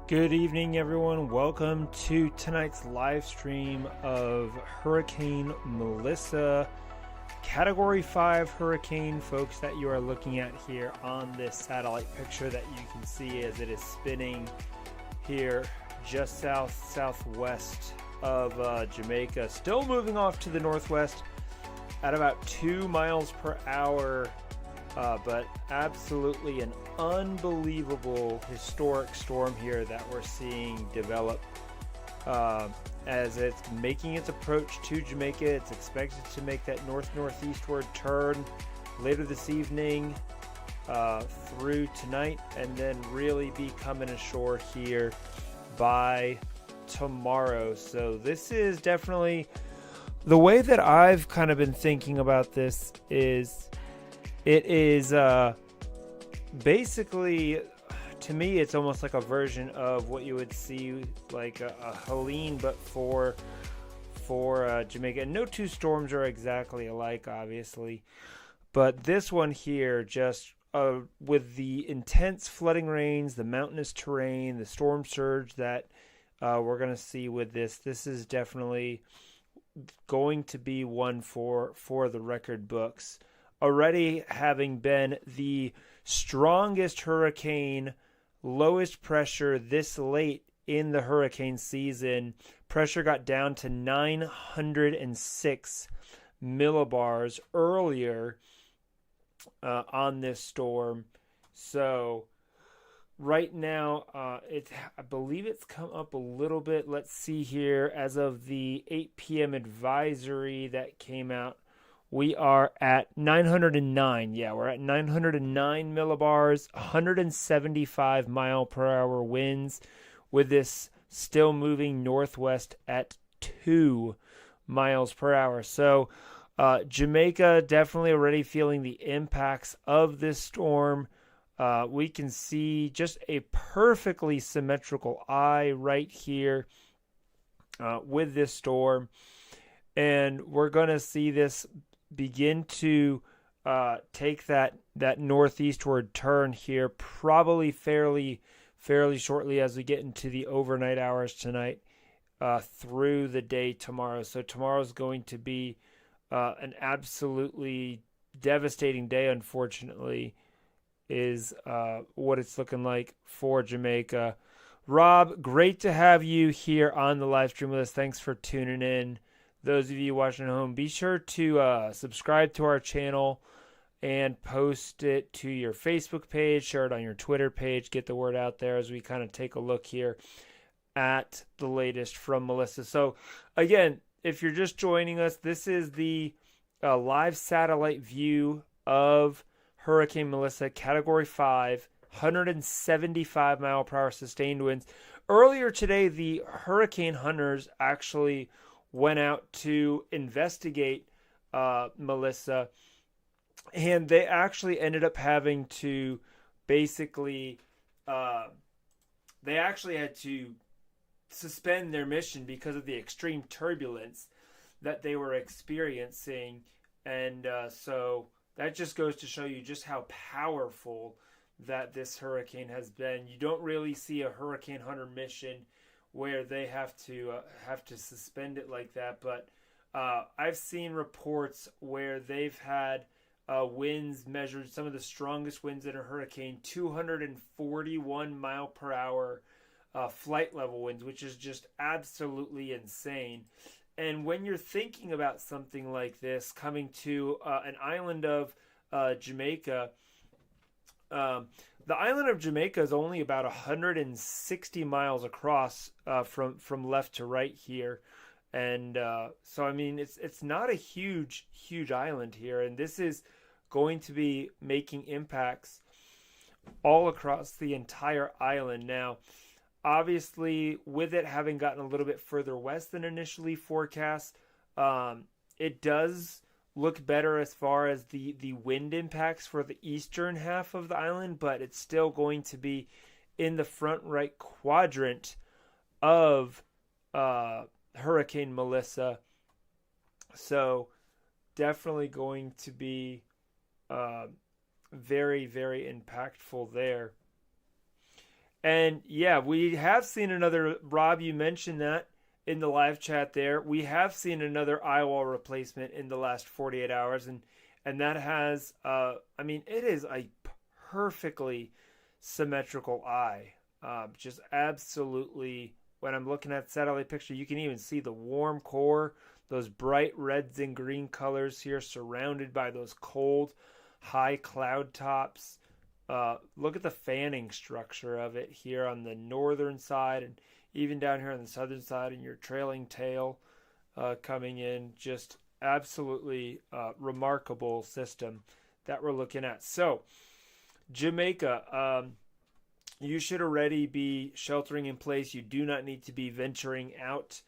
Good evening, everyone. Welcome to tonight's live stream of Hurricane Melissa, Category 5 hurricane, folks, that you are looking at here on this satellite picture that you can see as it is spinning here just southwest of Jamaica. Still moving off to the northwest at about 2 miles per hour. But absolutely an unbelievable historic storm here that we're seeing develop as it's making its approach to Jamaica. It's expected to make that northeastward turn later this evening through tonight, and then really be coming ashore here by tomorrow. So this is definitely the way that I've kind of been thinking about this. It is basically, to me, it's almost like a version of what you would see like a Helene, but for Jamaica. And no two storms are exactly alike, obviously, but this one here, just with the intense flooding rains, the mountainous terrain, the storm surge that we're going to see with this is definitely going to be one for the record books. Already having been the strongest hurricane, lowest pressure this late in the hurricane season. Pressure got down to 906 millibars earlier on this storm. So right now, I believe it's come up a little bit. Let's see here. As of the 8 p.m. advisory that came out, we are at 909. Yeah, we're at 909 millibars, 175 mile per hour winds, with this still moving northwest at 2 miles per hour. So Jamaica definitely already feeling the impacts of this storm. We can see just a perfectly symmetrical eye right here with this storm. And we're going to see this begin to take that northeastward turn here, probably fairly shortly as we get into the overnight hours tonight through the day tomorrow. So tomorrow's going to be an absolutely devastating day, unfortunately, is what it's looking like for Jamaica. Rob, great to have you here on the live stream with us. Thanks for tuning in. Those of you watching at home, be sure to subscribe to our channel and post it to your Facebook page, share it on your Twitter page, get the word out there as we kind of take a look here at the latest from Melissa. So again, if you're just joining us, this is the live satellite view of Hurricane Melissa, Category 5, 175 mile per hour sustained winds. Earlier today, the hurricane hunters actually went out to investigate Melissa, and they actually ended up having to basically they actually had to suspend their mission because of the extreme turbulence that they were experiencing. And so that just goes to show you just how powerful that this hurricane has been. You don't really see a hurricane hunter mission where they have to suspend it like that. But I've seen reports where they've had winds measured, some of the strongest winds in a hurricane, 241 mile per hour flight level winds, which is just absolutely insane. And when you're thinking about something like this coming to an island of Jamaica, the island of Jamaica is only about 160 miles across from left to right here. And so, I mean, it's not a huge island here. And this is going to be making impacts all across the entire island. Now, obviously, with it having gotten a little bit further west than initially forecast, it does look better as far as the wind impacts for the eastern half of the island, but it's still going to be in the front right quadrant of Hurricane Melissa. So definitely going to be very, very impactful there. And yeah, we have seen another, Rob, you mentioned that in the live chat there. We have seen another eye wall replacement in the last 48 hours. And that has, I mean, it is a perfectly symmetrical eye. Just absolutely, when I'm looking at the satellite picture, you can even see the warm core, those bright reds and green colors here, surrounded by those cold, high cloud tops. Look at the fanning structure of it here on the northern side, and even down here on the southern side, and your trailing tail coming in. Just absolutely remarkable system that we're looking at. So, Jamaica, you should already be sheltering in place. You do not need to be venturing out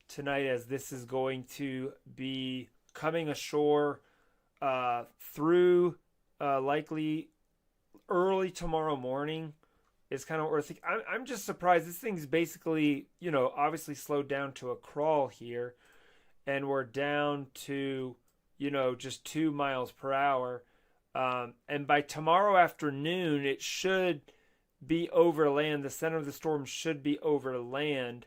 tonight, as this is going to be coming ashore through likely early tomorrow morning. Is kind of what we're thinking. I'm just surprised. This thing's basically, obviously slowed down to a crawl here, and we're down to, just 2 miles per hour. And by tomorrow afternoon, it should be over land. The center of the storm should be over land.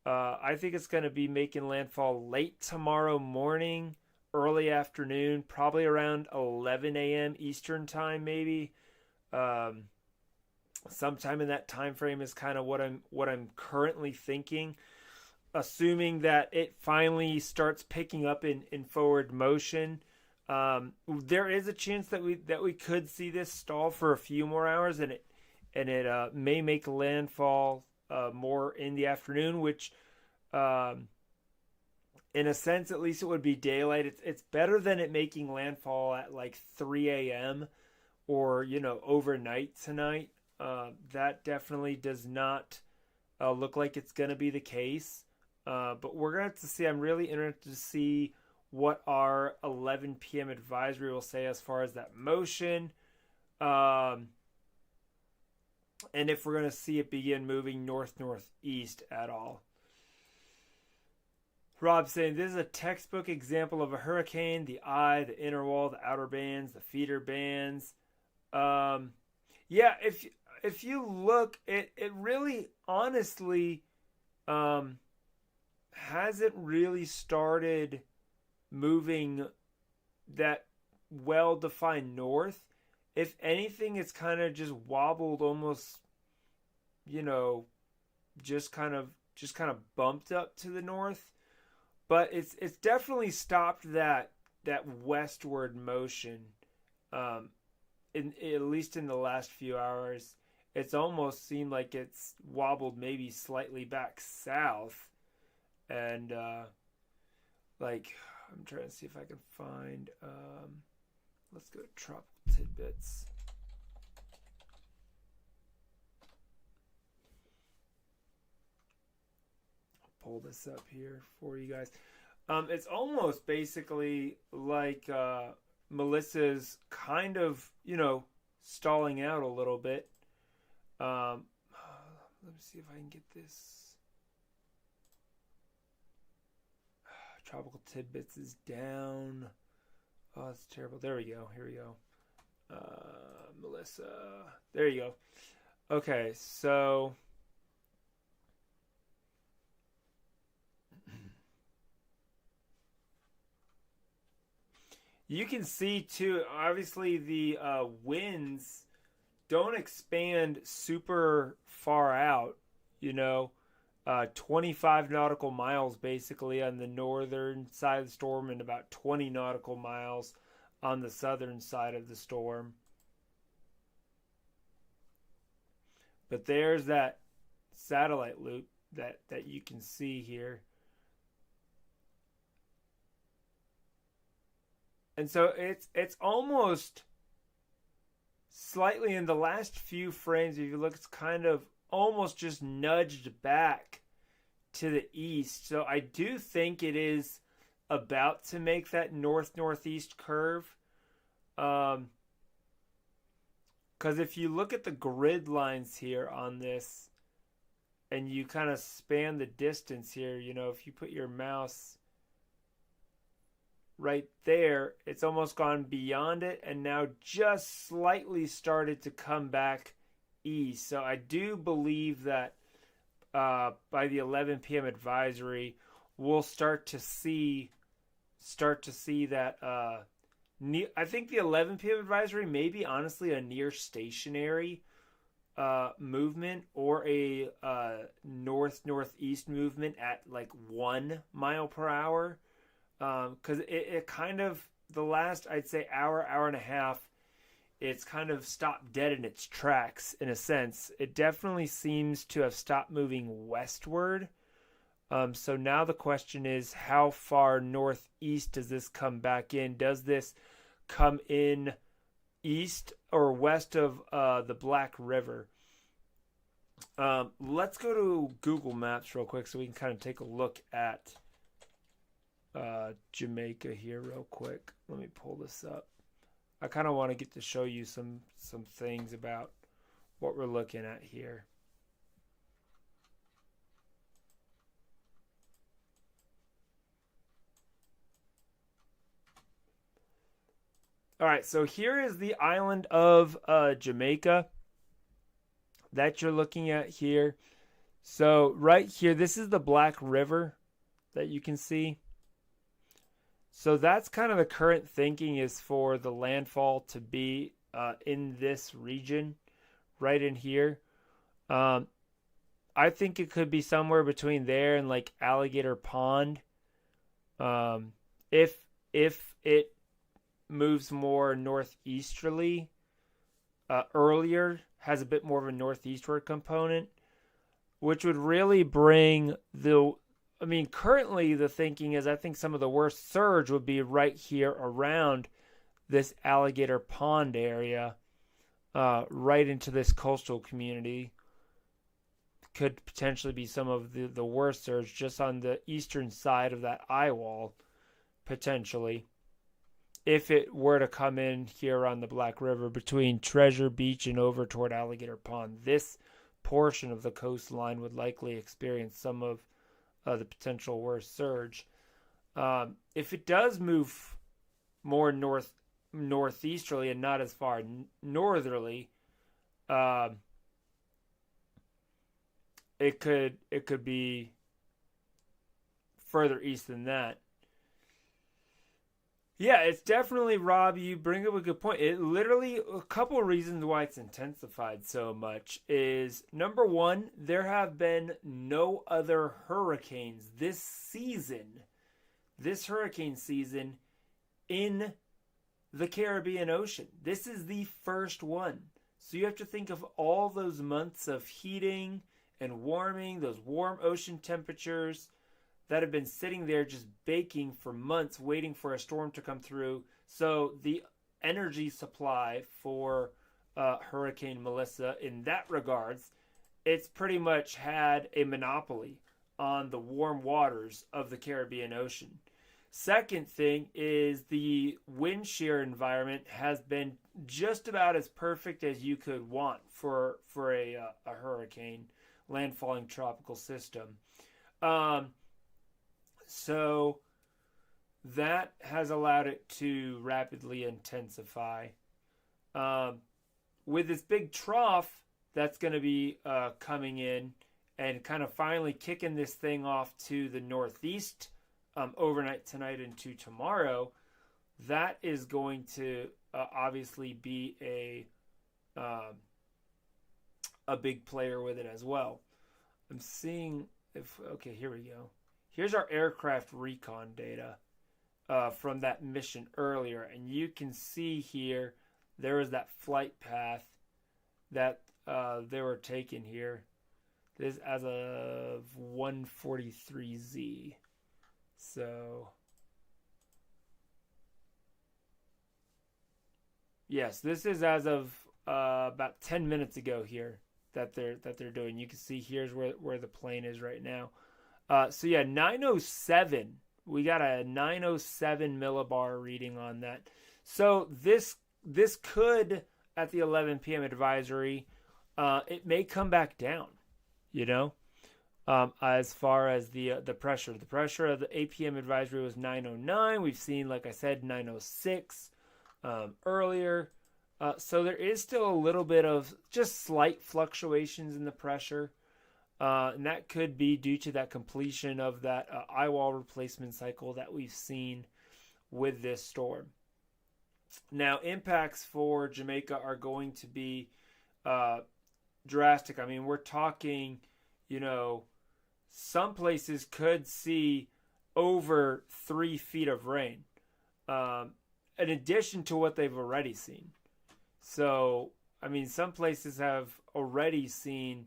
I think it's going to be making landfall late tomorrow morning, early afternoon, probably around 11 a.m. Eastern time, maybe. Sometime in that time frame is kind of what I'm currently thinking, assuming that it finally starts picking up in forward motion. There is a chance that we could see this stall for a few more hours, and it may make landfall more in the afternoon, which in a sense, at least it would be daylight. It's better than it making landfall at like 3 a.m. or overnight tonight. That definitely does not look like it's going to be the case. But we're going to have to see. I'm really interested to see what our 11 p.m. advisory will say as far as that motion. And if we're going to see it begin moving north-northeast at all. Rob saying, this is a textbook example of a hurricane. The eye, the inner wall, the outer bands, the feeder bands. Yeah, if you look, it really, honestly, hasn't really started moving that well-defined north. If anything, it's kind of just wobbled, almost, just kind of bumped up to the north. But it's definitely stopped that westward motion. At least in the last few hours, it's almost seemed like it's wobbled maybe slightly back south. And I'm trying to see if I can find. Let's go to Tropical Tidbits. I'll pull this up here for you guys. It's almost basically like Melissa's kind of, stalling out a little bit. Let me see if I can get this. Tropical Tidbits is down. Oh, that's terrible. There we go. Here we go. Melissa. There you go. Okay, so you can see too, obviously the winds don't expand super far out, 25 nautical miles basically on the northern side of the storm, and about 20 nautical miles on the southern side of the storm. But there's that satellite loop that you can see here. And so it's almost slightly in the last few frames, if you look, it's kind of almost just nudged back to the east. So I do think it is about to make that north-northeast curve. Because if you look at the grid lines here on this, and you kind of span the distance here, if you put your mouse right there, it's almost gone beyond it, and now just slightly started to come back east. So I do believe that by the 11 p.m. advisory, we'll start to see that. I think the 11 p.m. advisory may be honestly a near stationary movement or a northeast movement at like 1 mile per hour. Because it kind of, the last, I'd say, hour and a half, it's kind of stopped dead in its tracks in a sense. It definitely seems to have stopped moving westward. So now the question is, how far northeast does this come back in? Does this come in east or west of the Black River? Let's go to Google Maps real quick so we can kind of take a look at Jamaica here real quick. Let me pull this up. I kind of want to get to show you some things about what we're looking at here. All right, so here is the island of Jamaica that you're looking at here. So right here, this is the Black River that you can see. So that's kind of the current thinking, is for the landfall to be in this region, right in here. I think it could be somewhere between there and like Alligator Pond. If it moves more northeasterly, earlier, has a bit more of a northeastward component, which would really bring currently the thinking is I think some of the worst surge would be right here around this Alligator Pond area, right into this coastal community. Could potentially be some of the worst surge just on the eastern side of that eye wall, potentially. If it were to come in here on the Black River between Treasure Beach and over toward Alligator Pond, this portion of the coastline would likely experience some of the potential worst surge. If it does move more northeasterly and not as far northerly, it could be further east than that. Yeah, it's definitely, Rob, you bring up a good point. It literally, a couple of reasons why it's intensified so much is, number one, there have been no other hurricanes this hurricane season, in the Caribbean Ocean. This is the first one. So you have to think of all those months of heating and warming, those warm ocean temperatures that have been sitting there just baking for months, waiting for a storm to come through. So the energy supply for Hurricane Melissa, in that regards, it's pretty much had a monopoly on the warm waters of the Caribbean Ocean. Second thing is the wind shear environment has been just about as perfect as you could want for a hurricane landfalling tropical system. So that has allowed it to rapidly intensify. With this big trough that's going to be coming in and kind of finally kicking this thing off to the northeast overnight tonight into tomorrow, that is going to obviously be a big player with it as well. I'm seeing okay, here we go. Here's our aircraft recon data from that mission earlier. And you can see here, there was that flight path that they were taking here. This is as of 1:43Z. So, yes, this is as of about 10 minutes ago here that they're doing. You can see here's where the plane is right now. So yeah, 907. We got a 907 millibar reading on that. So this could, at the 11 p.m. advisory, it may come back down. As far as the pressure. The pressure of the 8 p.m. advisory was 909. We've seen, like I said, 906 earlier. So there is still a little bit of just slight fluctuations in the pressure. And that could be due to that completion of that eye wall replacement cycle that we've seen with this storm. Now, impacts for Jamaica are going to be uh, drastic. I mean, we're talking, you know, some places could see over 3 feet of rain, um, in addition to what they've already seen. So, I mean, some places have already seen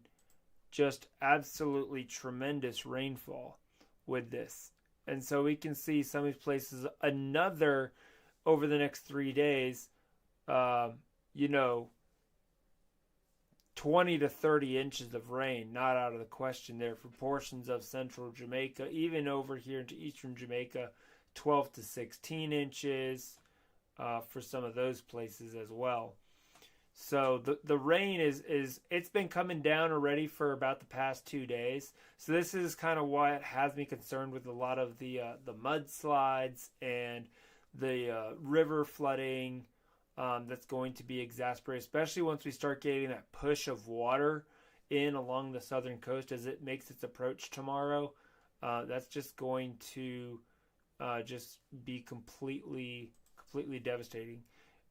just absolutely tremendous rainfall with this. And so we can see some of these places another over the next 3 days, um, you know, 20 to 30 inches of rain, not out of the question there for portions of central Jamaica, even over here into eastern Jamaica, 12 to 16 inches for some of those places as well. So the rain is it's been coming down already for about the past 2 days. So this is kind of why it has me concerned with a lot of the mudslides and the river flooding that's going to be exacerbated, especially once we start getting that push of water in along the southern coast as it makes its approach tomorrow. That's just going to just be completely devastating.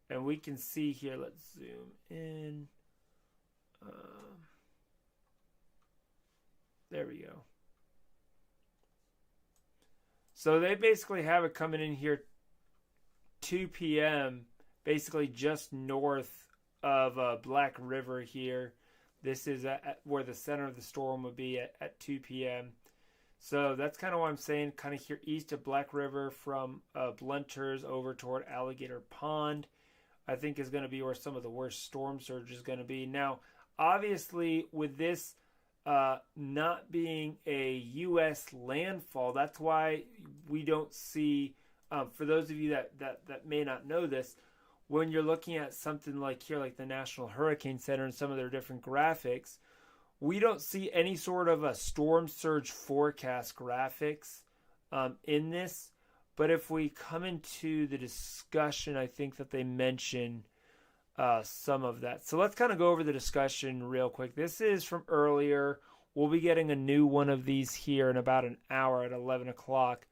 And we can see here, let's zoom in. There we go. So they basically have it coming in here 2 p.m., basically just north of Black River here. This is where the center of the storm would be at 2 p.m. So that's kind of what I'm saying, kind of here east of Black River from Blunters over toward Alligator Pond. I think is going to be where some of the worst storm surge is going to be. Now, obviously, with this not being a U.S. landfall, that's why we don't see, for those of you that may not know this, when you're looking at something like here, like the National Hurricane Center and some of their different graphics, we don't see any sort of a storm surge forecast graphics in this. But if we come into the discussion, I think that they mention some of that. So let's kind of go over the discussion real quick. This is from earlier. We'll be getting a new one of these here in about an hour at 11 o'clock.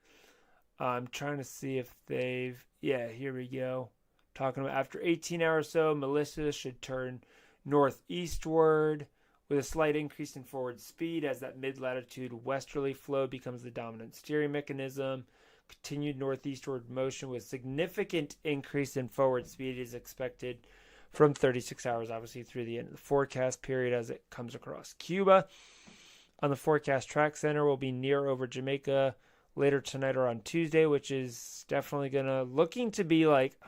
I'm trying to see if they've... Yeah, here we go. Talking about after 18 hours or so, Melissa should turn northeastward with a slight increase in forward speed as that mid-latitude westerly flow becomes the dominant steering mechanism. Continued northeastward motion with significant increase in forward speed is expected from 36 hours, obviously, through the end of the forecast period as it comes across Cuba. On the forecast track center will be near over Jamaica later tonight or on Tuesday, which is definitely looking to be like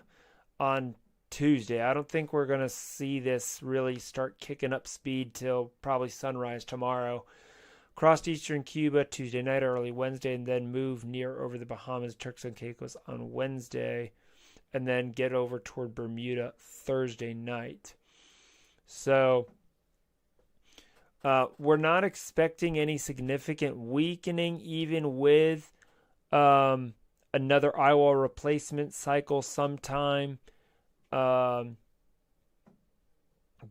on Tuesday. I don't think we're going to see this really start kicking up speed till probably sunrise tomorrow. Crossed eastern Cuba Tuesday night, early Wednesday, and then move near over the Bahamas, Turks and Caicos on Wednesday, and then get over toward Bermuda Thursday night. So we're not expecting any significant weakening, even with another eye wall replacement cycle sometime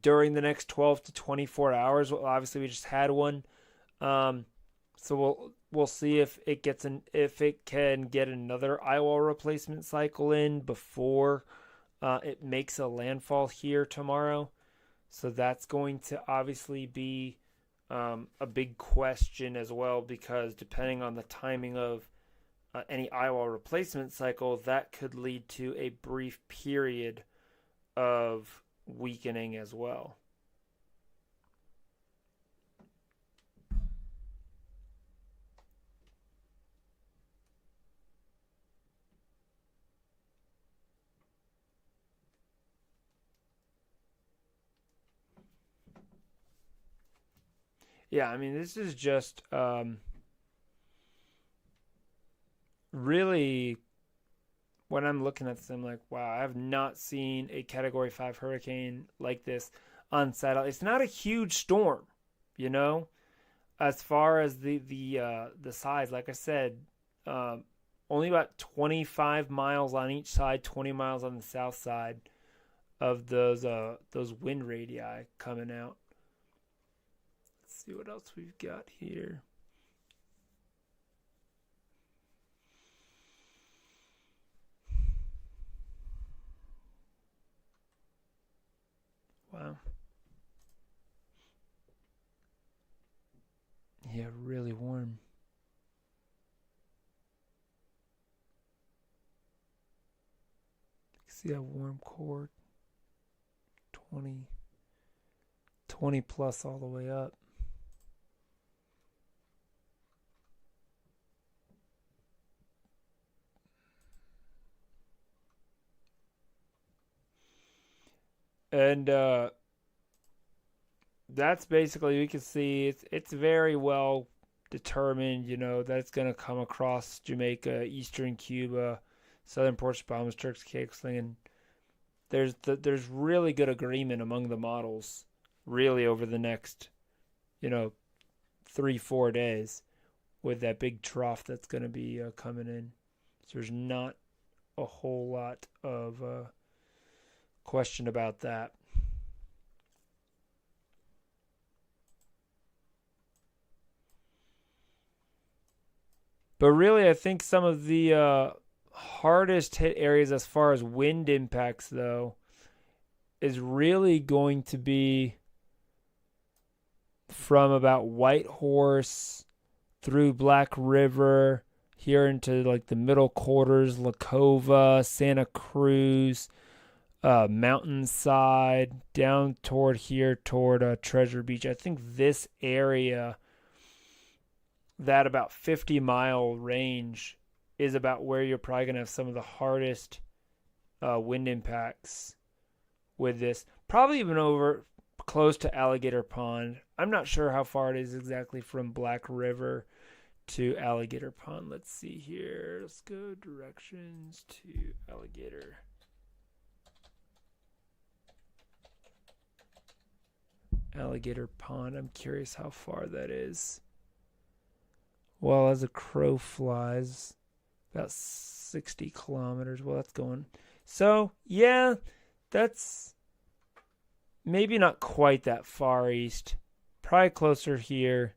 during the next 12 to 24 hours. Well, obviously, we just had one. So we'll see if it can get another eye wall replacement cycle in before it makes a landfall here tomorrow. So that's going to obviously be a big question as well, because depending on the timing of any eye wall replacement cycle, that could lead to a brief period of weakening as well. Yeah, I mean, this is just really, when I'm looking at this, I'm like, wow, I have not seen a Category 5 hurricane like this on satellite. It's not a huge storm, you know, as far as the size. Like I said, only about 25 miles on each side, 20 miles on the south side. of those wind radii coming out. Let's see what else we've got here. Wow. Yeah, really warm. See that warm core, 20 plus all the way up. And that's basically, we can see it's very well determined, that it's going to come across Jamaica, eastern Cuba, southern Ports, Bahamas, Turks, Caicos, and there's really good agreement among the models, really over the next, 3-4 days, with that big trough that's going to be coming in. So there's not a whole lot of question about that. But really, I think some of the hardest hit areas as far as wind impacts, though, is really going to be from about Whitehorse through Black River here into like the middle quarters, La Cova, Santa Cruz, Mountainside, down toward here toward Treasure Beach. I think this area, that about 50-mile range, is about where you're probably going to have some of the hardest wind impacts with this. Probably even over close to Alligator Pond. I'm not sure how far it is exactly from Black River to Alligator Pond. Let's see here. Let's go directions to Alligator. Alligator Pond. I'm curious how far that is. Well, as a crow flies, about 60 kilometers. Well, that's going. So, yeah, that's maybe not quite that far east. Probably closer here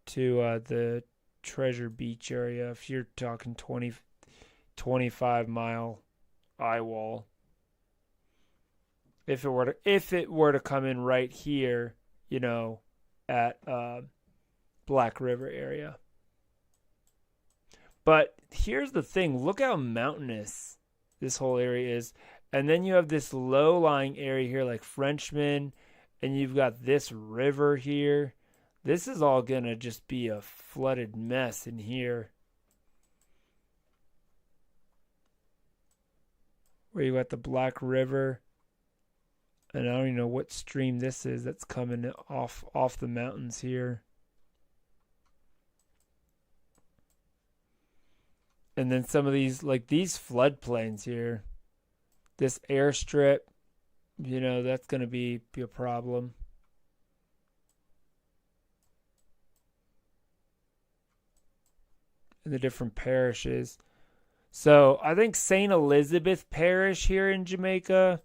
to the Treasure Beach area, if you're talking 25-mile eye wall. If it were to come in right here, at Black River area. But here's the thing. Look how mountainous this whole area is. And then you have this low-lying area here like Frenchman. And you've got this river here. This is all going to just be a flooded mess in here. Where you got the Black River. And I don't even know what stream this is that's coming off the mountains here. And then some of these, like these floodplains here, this airstrip, that's going to be a problem. In the different parishes. So I think St. Elizabeth Parish here in Jamaica,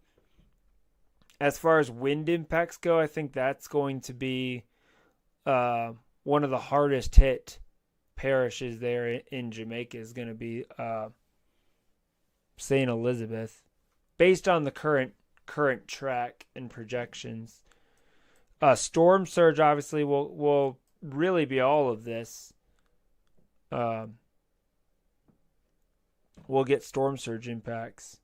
as far as wind impacts go, I think that's going to be one of the hardest hit parishes there in Jamaica, is going to be St. Elizabeth, based on the current track and projections. Storm surge obviously will really be all of this. We'll get storm surge impacts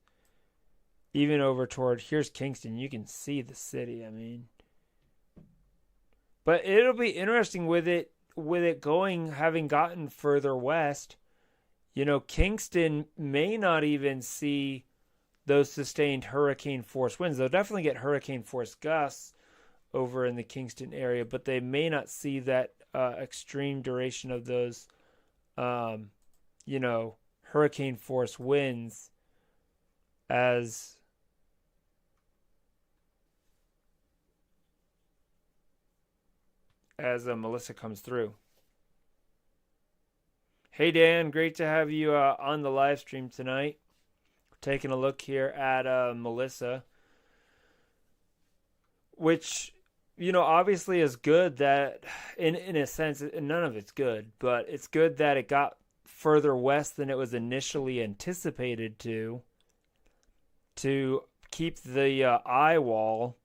even over toward, here's Kingston. You can see the city. I mean, but it'll be interesting with it having gotten further west. Kingston may not even see those sustained hurricane force winds. They'll definitely get hurricane force gusts over in the Kingston area, but they may not see that extreme duration of those hurricane force winds as Melissa comes through. Hey Dan, great to have you on the live stream tonight. Taking a look here at Melissa. which obviously is good that in a sense, none of it's good, but it's good that it got further west than it was initially anticipated to keep the eye wall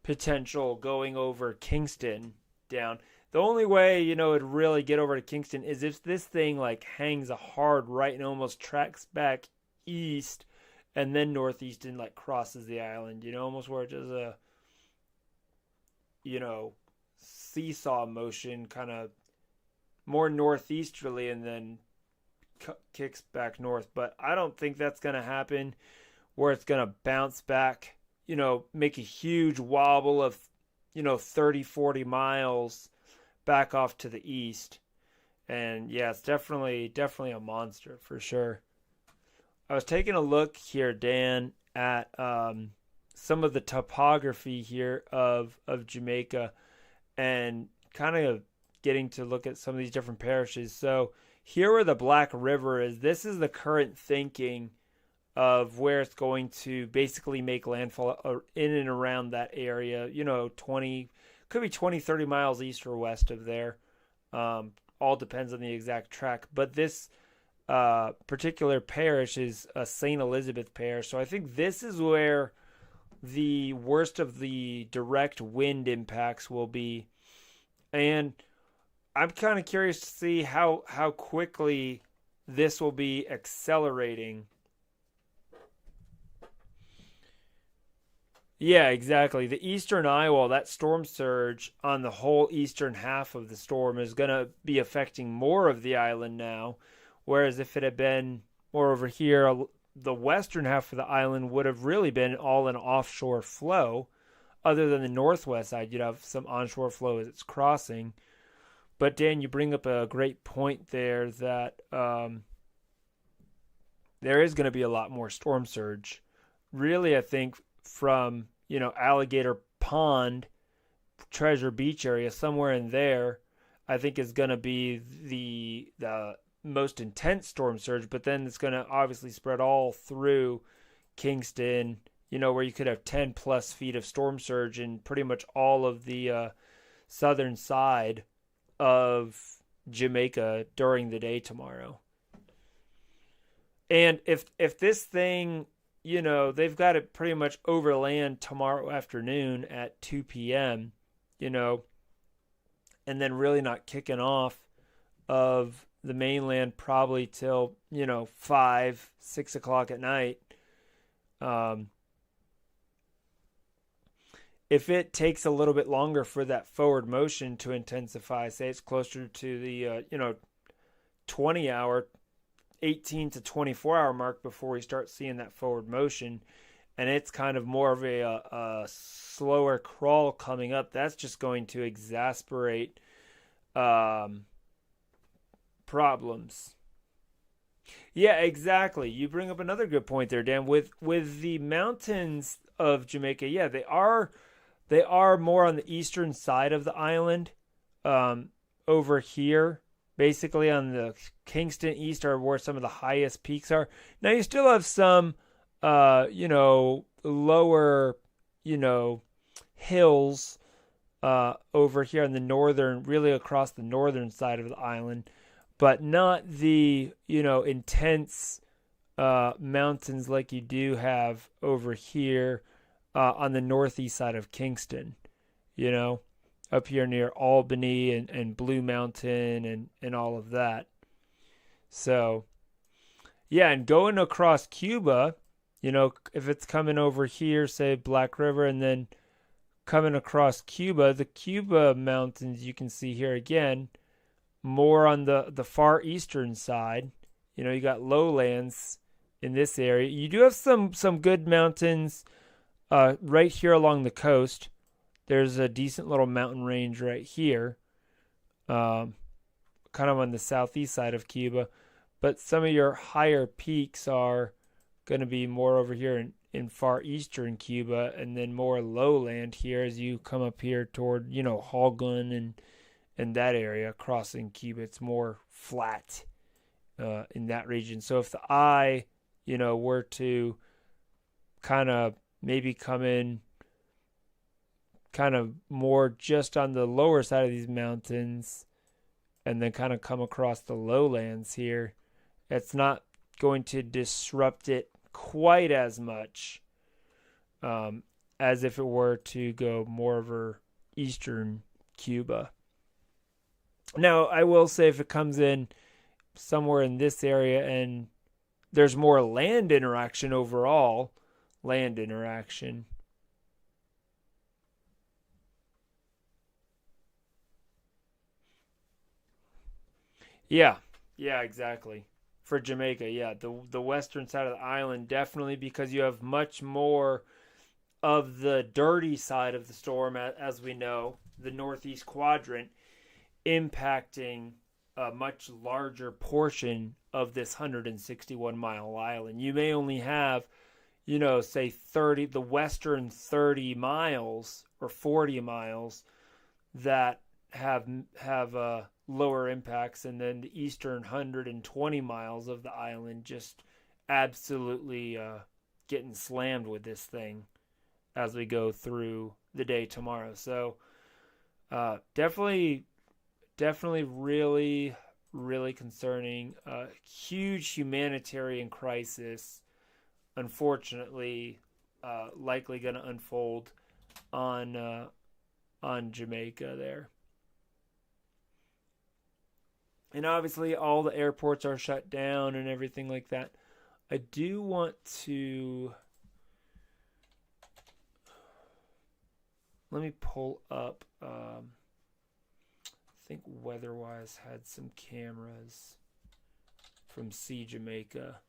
potential going over Kingston down. The only way it'd really get over to Kingston is if this thing like hangs a hard right and almost tracks back east and then northeast and like crosses the island, almost where it does a seesaw motion, kind of more northeasterly, and then kicks back north. But I don't think that's going to happen where it's going to bounce back, make a huge wobble of 30, 40 miles back off to the east. And yeah, it's definitely a monster for sure. I was taking a look here, Dan, at some of the topography here of Jamaica, and kind of getting to look at some of these different parishes. So here where the Black River is, this is the current thinking of where it's going to basically make landfall in and around that area, 20, could be 20, 30 miles east or west of there. All depends on the exact track. But this particular parish is a St. Elizabeth parish. So I think this is where the worst of the direct wind impacts will be. And I'm kind of curious to see how quickly this will be accelerating. Yeah, exactly. The eastern eye wall, that storm surge on the whole eastern half of the storm is going to be affecting more of the island now. Whereas if it had been more over here, the western half of the island would have really been all an offshore flow. Other than the northwest side, you'd have some onshore flow as it's crossing. But Dan, you bring up a great point there that there is going to be a lot more storm surge. Really, I think from Alligator Pond, Treasure Beach area, somewhere in there, I think is going to be the most intense storm surge. But then it's going to obviously spread all through Kingston, where you could have 10 plus feet of storm surge in pretty much all of the southern side of Jamaica during the day tomorrow. And if this thing, they've got it pretty much overland tomorrow afternoon at 2 p.m., and then really not kicking off of the mainland probably till, 5, 6 o'clock at night. If it takes a little bit longer for that forward motion to intensify, say it's closer to the 20 hour, 18 to 24 hour mark before we start seeing that forward motion, and it's kind of more of a slower crawl coming up, that's just going to exasperate problems. Yeah, exactly. You bring up another good point there, Dan. With the mountains of Jamaica, yeah, they are more on the eastern side of the island. Over here, basically on the Kingston East, are where some of the highest peaks are. Now you still have some, lower, hills over here on the northern, really across the northern side of the island, but not the, intense mountains like you do have over here on the northeast side of Kingston, up here near Albany and Blue Mountain and all of that. So, yeah, and going across Cuba, if it's coming over here, say Black River, and then coming across Cuba, the Cuba mountains you can see here again, more on the far eastern side. You got lowlands in this area. You do have some good mountains right here along the coast. There's a decent little mountain range right here, kind of on the southeast side of Cuba. But some of your higher peaks are going to be more over here in far eastern Cuba, and then more lowland here as you come up here toward, Holgun and that area crossing Cuba. It's more flat in that region. So if the eye, were to kind of maybe come in kind of more just on the lower side of these mountains and then kind of come across the lowlands here, it's not going to disrupt it quite as much as if it were to go more over eastern Cuba. Now, I will say if it comes in somewhere in this area and there's more land interaction overall, land interaction. Yeah, yeah, exactly. For Jamaica, yeah, the western side of the island definitely because you have much more of the dirty side of the storm, as we know, the northeast quadrant impacting a much larger portion of this 161-mile island. You may only have, say 30, the western 30 miles or 40 miles that have lower impacts, and then the eastern 120 miles of the island just absolutely getting slammed with this thing as we go through the day tomorrow. So definitely really, really concerning. Huge humanitarian crisis, unfortunately, likely going to unfold on Jamaica there. And obviously all the airports are shut down and everything like that. I do want to... Let me pull up... I think WeatherWise had some cameras from See Jamaica.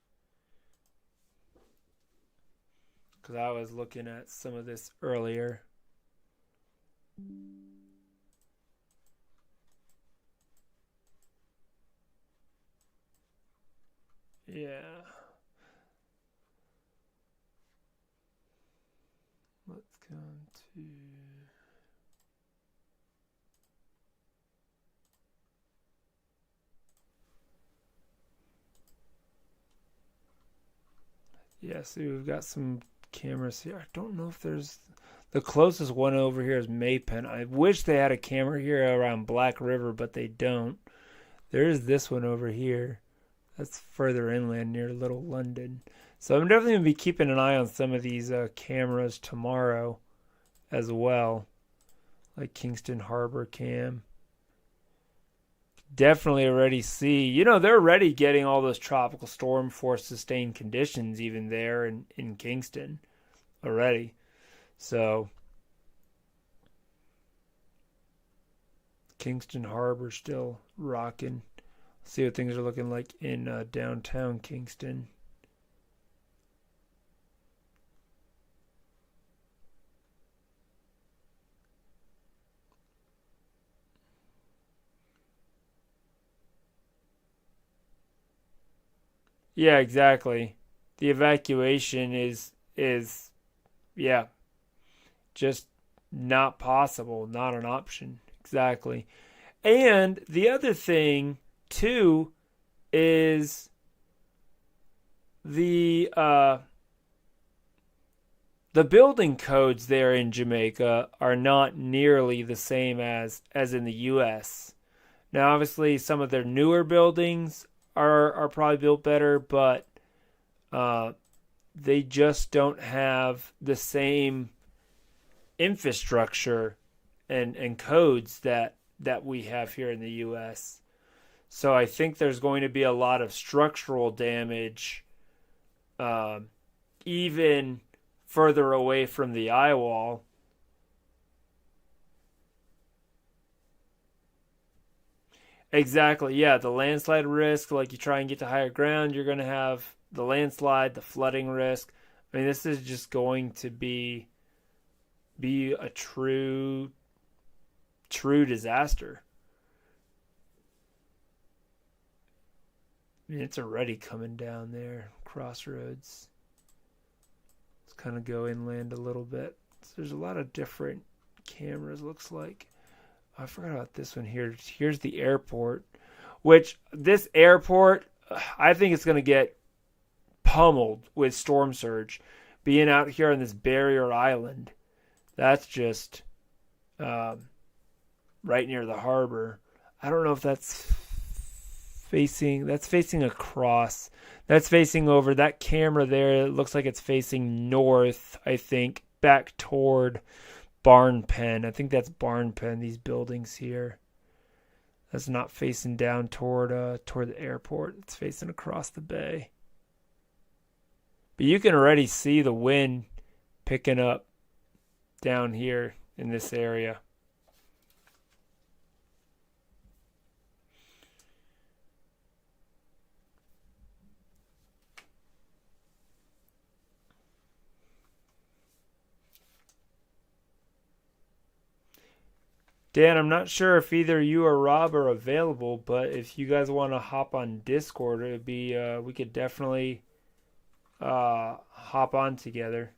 Because I was looking at some of this earlier. Yeah. Let's go to... Yeah, see, we've got some cameras here. I don't know if there's... The closest one over here is Maypen. I wish they had a camera here around Black River, but they don't. There is this one over here. That's further inland near Little London. So I'm definitely going to be keeping an eye on some of these cameras tomorrow as well. Like Kingston Harbor Cam. Definitely already see, they're already getting all those tropical storm force sustained conditions even there in Kingston already. So Kingston Harbor still rocking. See what things are looking like in downtown Kingston. Yeah, exactly. The evacuation is yeah, just not possible, not an option. Exactly. And the other thing too is the building codes there in Jamaica are not nearly the same as in the US. Now obviously some of their newer buildings are probably built better, but they just don't have the same infrastructure and codes that we have here in the US. So I think there's going to be a lot of structural damage even further away from the eye wall. Exactly, yeah. The landslide risk, like you try and get to higher ground, you're going to have the landslide, the flooding risk. I mean, this is just going to be a true disaster. I mean, it's already coming down there, Crossroads. Let's kind of go inland a little bit. So there's a lot of different cameras, looks like. I forgot about this one here. Here's the airport, which this airport, I think it's going to get pummeled with storm surge. Being out here on this barrier island, that's just um, right near the harbor. I don't know if that's facing across. That's facing over that camera there. It looks like it's facing north, I think, back toward Barn Pen. I think that's Barn Pen, these buildings here. That's not facing down toward the airport. It's facing across the bay. But you can already see the wind picking up down here in this area. Dan, I'm not sure if either you or Rob are available, but if you guys want to hop on Discord, it'd be we could definitely hop on together.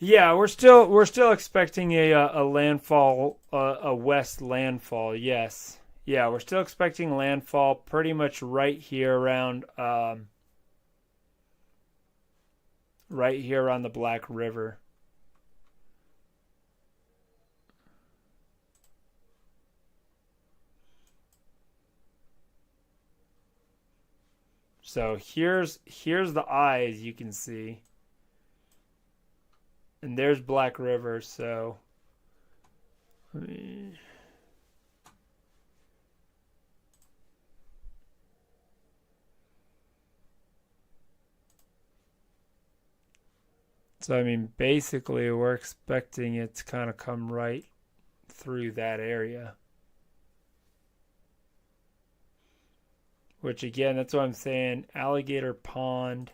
Yeah, we're still expecting a landfall, a west landfall. Yes, yeah, we're still expecting landfall, pretty much right here on the Black River. So here's the eye, as you can see, and there's Black River. So let me- so I mean, basically, we're expecting it to kind of come right through that area. Which again, that's what I'm saying. Alligator Pond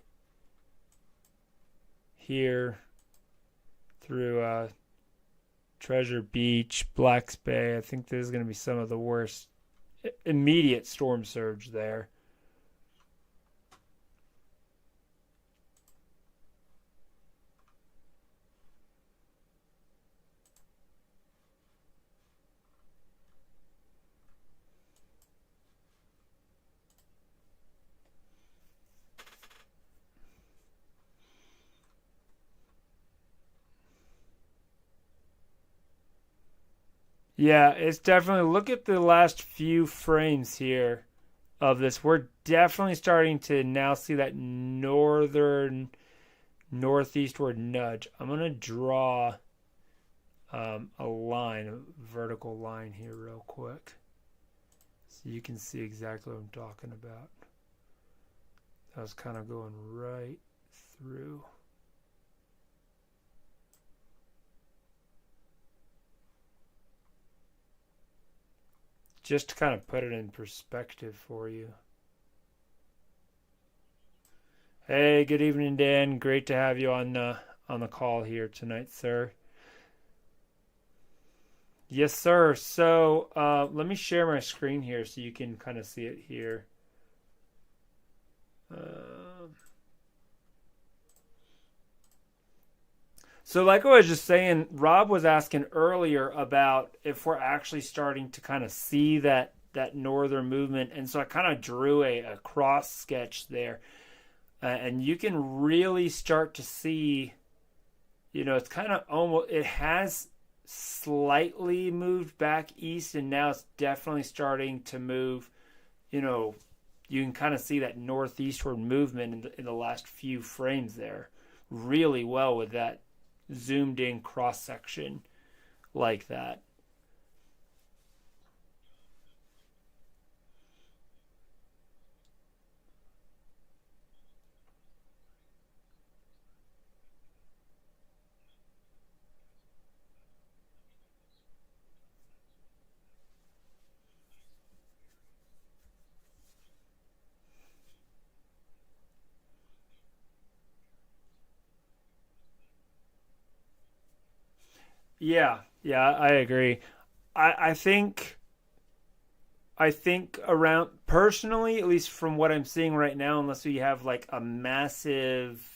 here through Treasure Beach, Blacks Bay. I think this is going to be some of the worst immediate storm surge there. Yeah, it's definitely look at the last few frames here of this. We're definitely starting to now see that northern northeastward nudge. I'm going to draw a line, a vertical line here real quick. So you can see exactly what I'm talking about. That was kind of going right through. Just to kind of put it in perspective for you. Hey, good evening, Dan. Great to have you on the call here tonight, sir. Yes, sir. So let me share my screen here so you can kind of see it here. Uh, so, like I was just saying, Rob was asking earlier about if we're actually starting to kind of see that northern movement, and so I kind of drew a cross sketch there, and you can really start to see. It's kind of almost it has slightly moved back east, and now it's definitely starting to move. You know, you can kind of see that northeastward movement in the last few frames there, really well with that zoomed in cross section like that. Yeah, Yeah, I agree. I think around personally, at least from what I'm seeing right now, unless we have like a massive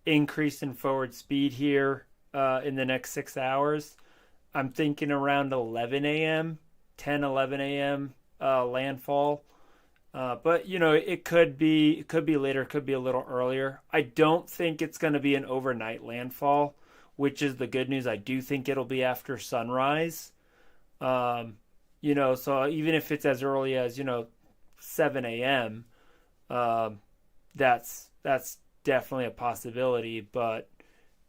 increase in forward speed here in the next 6 hours, I'm thinking around 11 a.m., 10, 11 a.m. Landfall. But it could be later, it could be a little earlier. I don't think it's going to be an overnight landfall, which is the good news. I do think it'll be after sunrise. Um, so even if it's as early as 7 a.m., um, that's definitely a possibility. But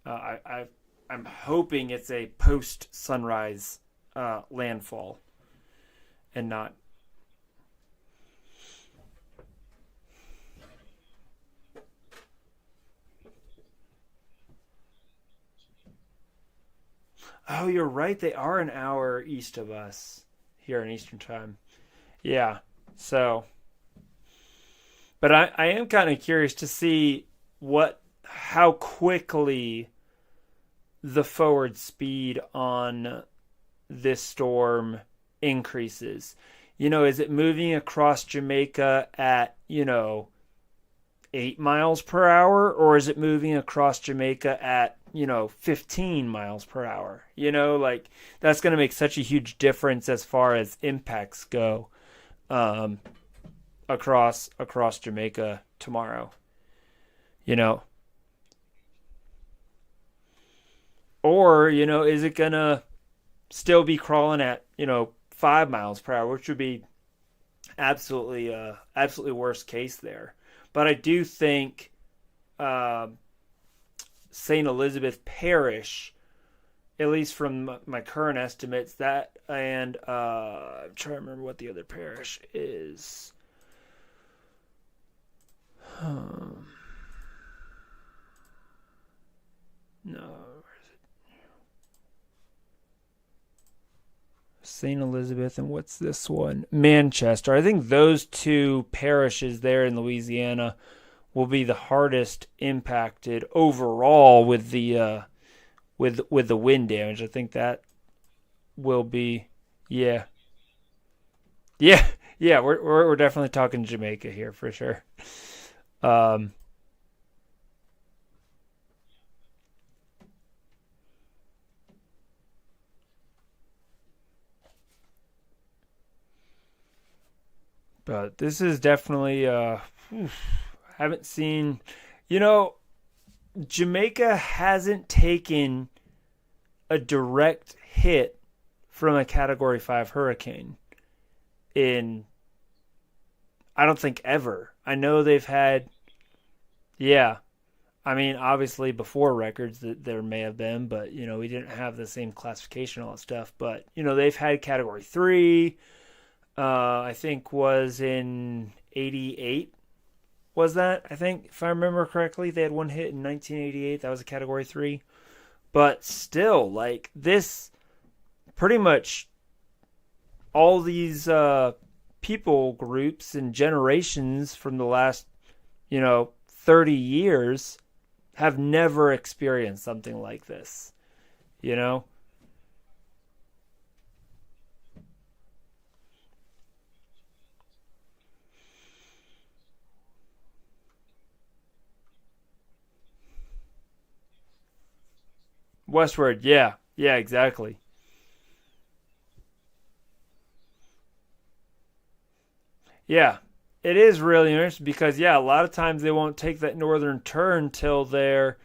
I'm hoping it's a post sunrise landfall and not. Oh, you're right. They are an hour east of us here in Eastern Time. Yeah. So, but I am kind of curious to see how quickly the forward speed on this storm increases. Is it moving across Jamaica at, 8 miles per hour, or is it moving across Jamaica at 15 miles per hour? Like that's going to make such a huge difference as far as impacts go um, across Jamaica tomorrow. You know, or is it gonna still be crawling at 5 miles per hour, which would be absolutely worst case there. But I do think uh, St. Elizabeth Parish, at least from my current estimates, that and I'm trying to remember what the other parish is. Um, no, St. Elizabeth, and what's this one? Manchester. I think those two parishes there in Louisiana will be the hardest impacted overall with the wind damage. I think that will be, yeah, yeah, yeah. We're definitely talking Jamaica here for sure. Um, but this is definitely haven't seen, you know, Jamaica hasn't taken a direct hit from a Category 5 hurricane in, I don't think, ever. I know they've had, yeah. I mean, obviously before records that there may have been, but we didn't have the same classification, all that stuff. But they've had Category 3. I think was in '88. Was that? I think if I remember correctly, they had one hit in 1988. That was a Category 3. But still, like this, pretty much all these people groups and generations from the last 30 years have never experienced something like this. You know, westward, yeah, yeah, exactly. Yeah, it is really interesting because yeah, a lot of times they won't take that northern turn till they're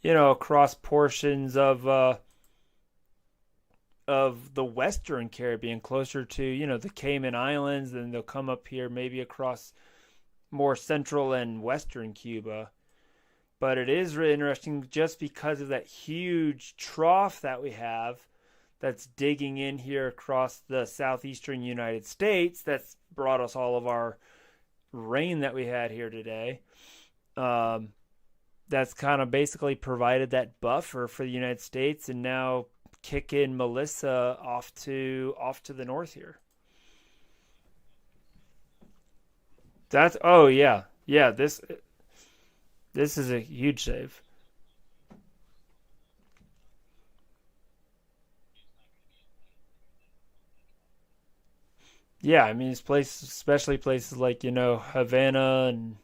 across portions of the Western Caribbean, closer to the Cayman Islands. Then they'll come up here maybe across more central and western Cuba. But it is really interesting just because of that huge trough that we have that's digging in here across the southeastern United States. That's brought us all of our rain that we had here today. Um, that's kind of basically provided that buffer for the United States, and now kick in Melissa off to the north here. That's oh yeah, yeah. This is a huge save. Yeah, I mean, it's places, especially places like, Havana and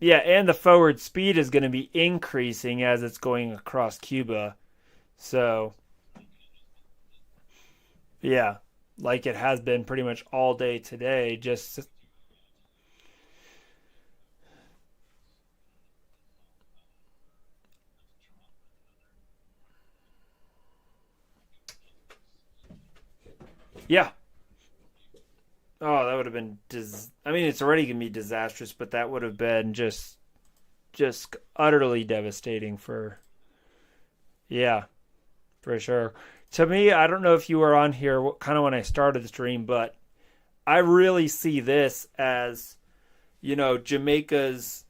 yeah, and the forward speed is going to be increasing as it's going across Cuba. So, yeah, like it has been pretty much all day today. Just, yeah. Oh, that would have been, I mean, it's already going to be disastrous, but that would have been just utterly devastating for, yeah, for sure. To me, I don't know if you were on here kind of when I started the stream, but I really see this as, Jamaica's,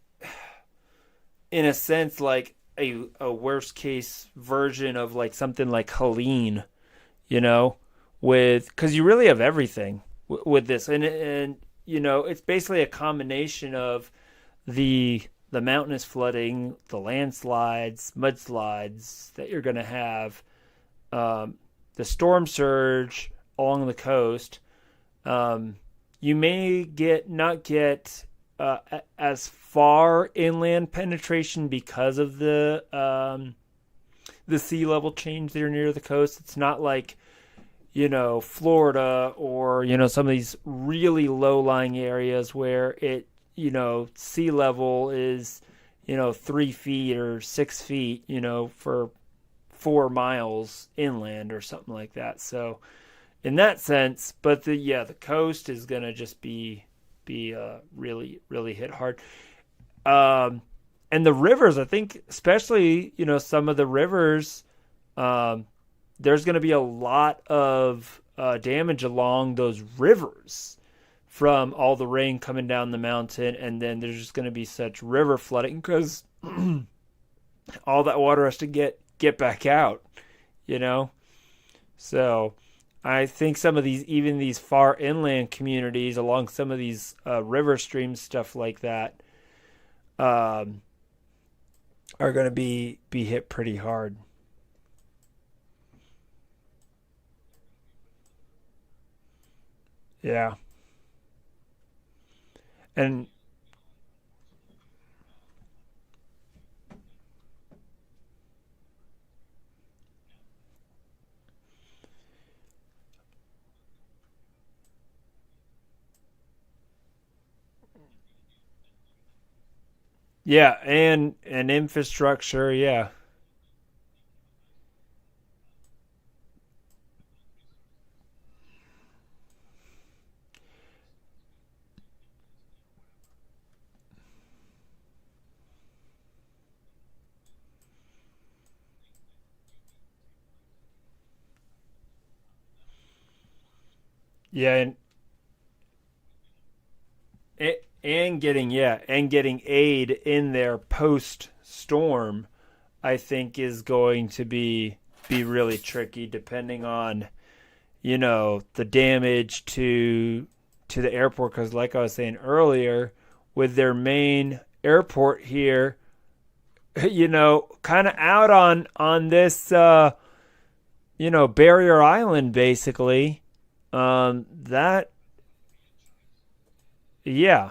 in a sense, like a worst case version of like something like Helene, you know, with because you really have everything with this, and it's basically a combination of the mountainous flooding, the landslides, mudslides that you're going to have, um, the storm surge along the coast. Um, you may get not get as far inland penetration because of the sea level change there near the coast. It's not like Florida or some of these really low lying areas where sea level is 3 feet or 6 feet for 4 miles inland or something like that. So in that sense, but the coast is gonna just be really really hit hard. Um, and the rivers, I think, especially some of the rivers, um, there's going to be a lot of damage along those rivers from all the rain coming down the mountain, and then there's just going to be such river flooding because all that water has to get back out, you know. So I think some of these, even these far inland communities along some of these river streams, stuff like that, um, are going to be hit pretty hard. Yeah, and yeah, and infrastructure. Yeah, yeah, and getting aid in there post storm, I think is going to be really tricky depending on the damage to the airport because like I was saying earlier, with their main airport here, kind of out on this barrier island basically. That yeah,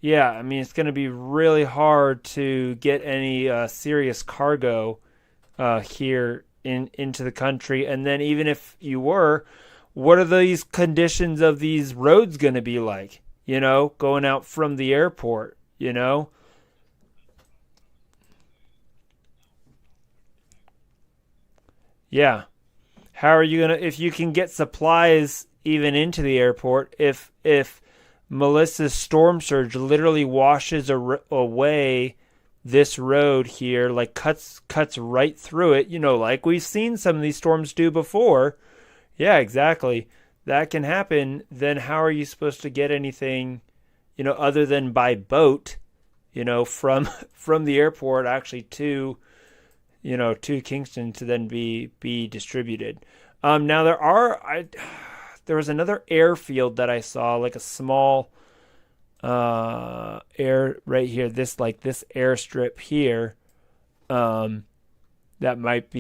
yeah, I mean it's going to be really hard to get any serious cargo here into the country, and then even if you were, what are these conditions of these roads going to be like? Going out from the airport. Yeah. How are you gonna if you can get supplies even into the airport if Melissa's storm surge literally washes away this road here, like cuts right through it, like we've seen some of these storms do before. Yeah, exactly. That can happen. Then how are you supposed to get anything, other than by boat, from from the airport actually to Kingston to then be distributed. Now there was another airfield that I saw, like a small air right here, this airstrip here, um, that might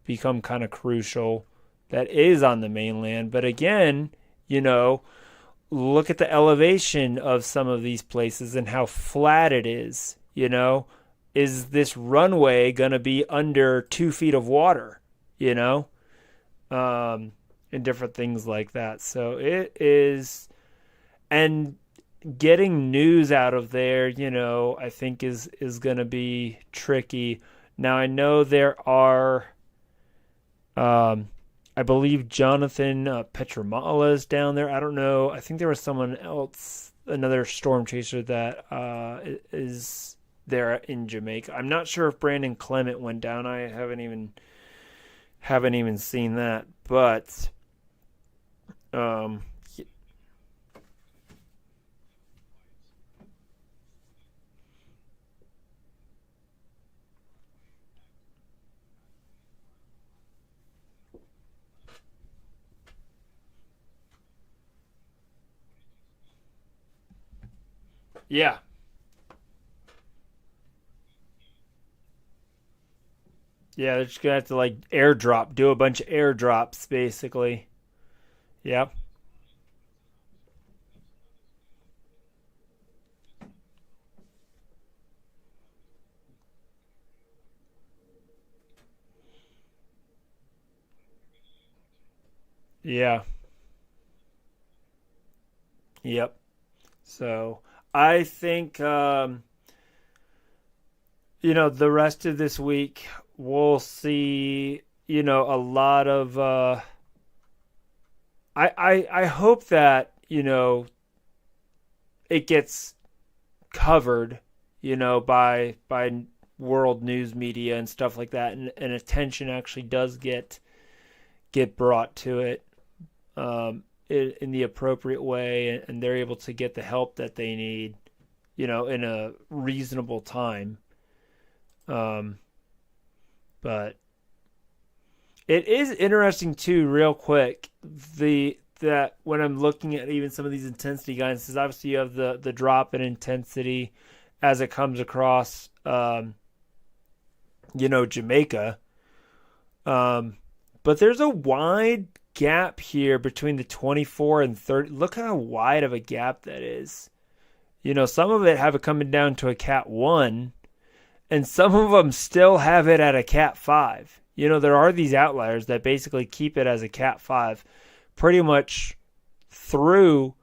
become kind of crucial that is on the mainland. But again, you know, look at the elevation of some of these places and how flat it is. You know, is this runway going to be under 2 feet of water? You know, and different things like that. So it is, and getting news out of there, you know, I think is going to be tricky. Now I know there are, I believe Jonathan Petramala is down there. I don't know. I think there was someone else, another storm chaser that is there in Jamaica. I'm not sure if Brandon Clement went down. I haven't even seen that, but um, yeah, yeah, they're just gonna have to like airdrop, do a bunch of airdrops, basically. Yep. Yeah. Yep. So I think you know, the rest of this week we'll see, you know, a lot of I hope that, you know, it gets covered, you know, by world news media and stuff like that, and attention actually does get brought to it, in the appropriate way, and they're able to get the help that they need, you know, in a reasonable time. Um, but it is interesting too, real quick, the that when I'm looking at even some of these intensity guidance, obviously you have the drop in intensity as it comes across, you know, Jamaica. Um, but there's a wide gap here between the 24 and 30. Look how wide of a gap that is. You know, some of it have it coming down to a Cat 1, and some of them still have it at a Cat 5. You know, there are these outliers that basically keep it as a Cat 5 pretty much through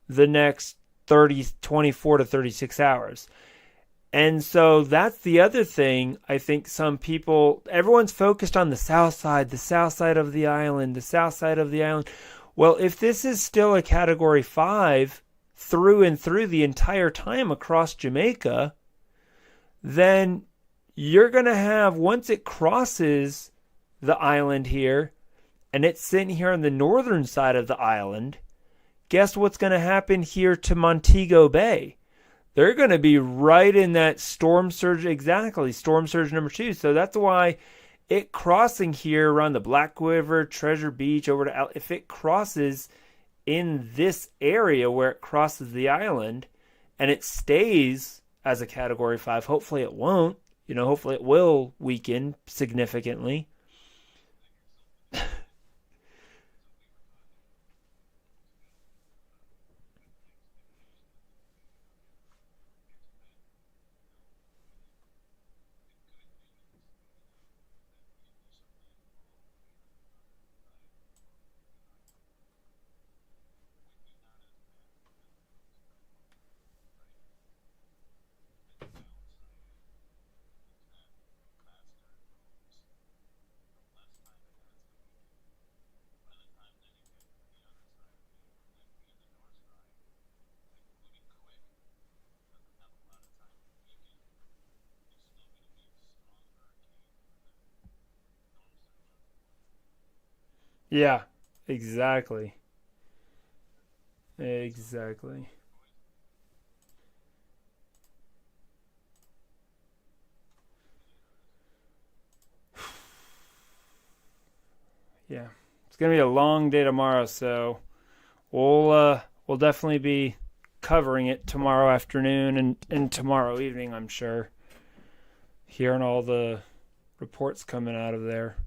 the next 24 to 36 hours. And so that's the other thing. I think some people, everyone's focused on the south side of the island, the south side of the island. Well, if this is still a Category 5 through and through the entire time across Jamaica, then you're going to have, once it crosses the island here, and it's sitting here on the northern side of the island, guess what's going to happen here to Montego Bay? They're going to be right in that storm surge, exactly, storm surge number 2. So that's why it crossing here around the Black River, Treasure Beach, over to, if it crosses in this area where it crosses the island, and it stays as a Category 5, hopefully it won't, you know, hopefully it will weaken significantly. Yeah, exactly. Exactly. Yeah. It's going to be a long day tomorrow, so we'll definitely be covering it tomorrow afternoon and tomorrow evening, I'm sure. Hearing all the reports coming out of there.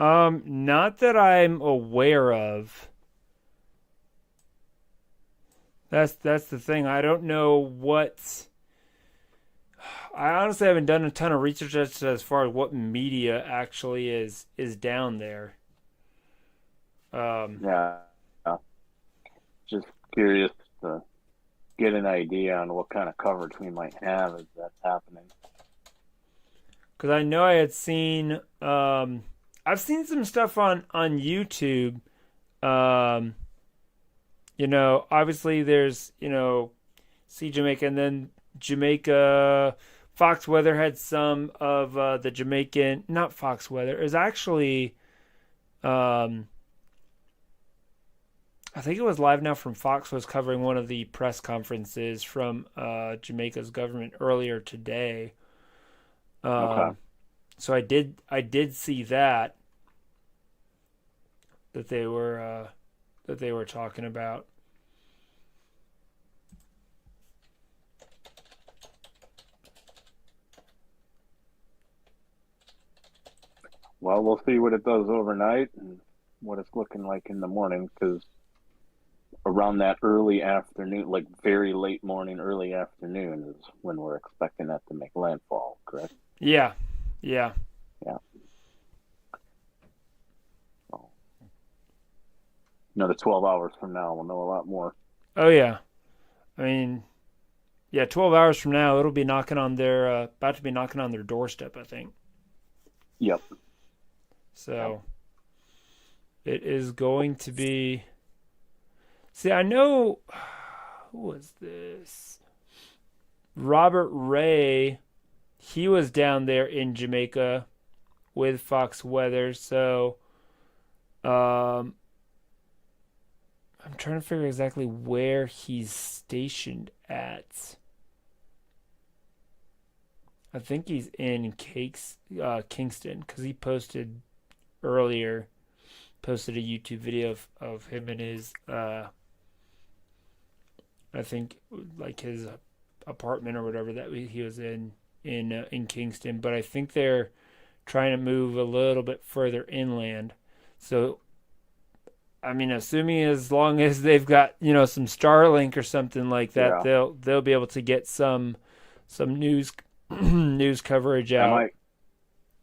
Not that I'm aware of. That's the thing. I don't know what. I honestly haven't done a ton of research as far as what media actually is down there. Um, Yeah, just curious to get an idea on what kind of coverage we might have as that's happening. because I know I had seen. I've seen some stuff on YouTube. Um, obviously there's see Jamaica, and then Jamaica. Fox Weather had some of the Jamaican, not Fox Weather. It was actually, um, I think it was Live Now from Fox was covering one of the press conferences from Jamaica's government earlier today. Okay. Um, so I did see that they were talking about. Well, we'll see what it does overnight and what it's looking like in the morning because around that early afternoon, like very late morning, early afternoon is when we're expecting that to make landfall, correct? Yeah, yeah. Yeah. So another 12 hours from now, we'll know a lot more. Oh yeah. I mean, yeah. 12 hours from now, it'll be knocking on their about to be knocking on their doorstep. I think Yep. Yep. so. It is going to be. See, I know. Who was this? Robert Ray. He was down there in Jamaica with Fox Weather. So, um, I'm trying to figure exactly where he's stationed at. I think he's in Kingston because he earlier posted a YouTube video of him and his I think like his apartment or whatever that he was in Kingston, but I think they're trying to move a little bit further inland. So I mean, assuming as long as they've got some Starlink or something like that, Yeah. they'll be able to get some news news coverage And out. my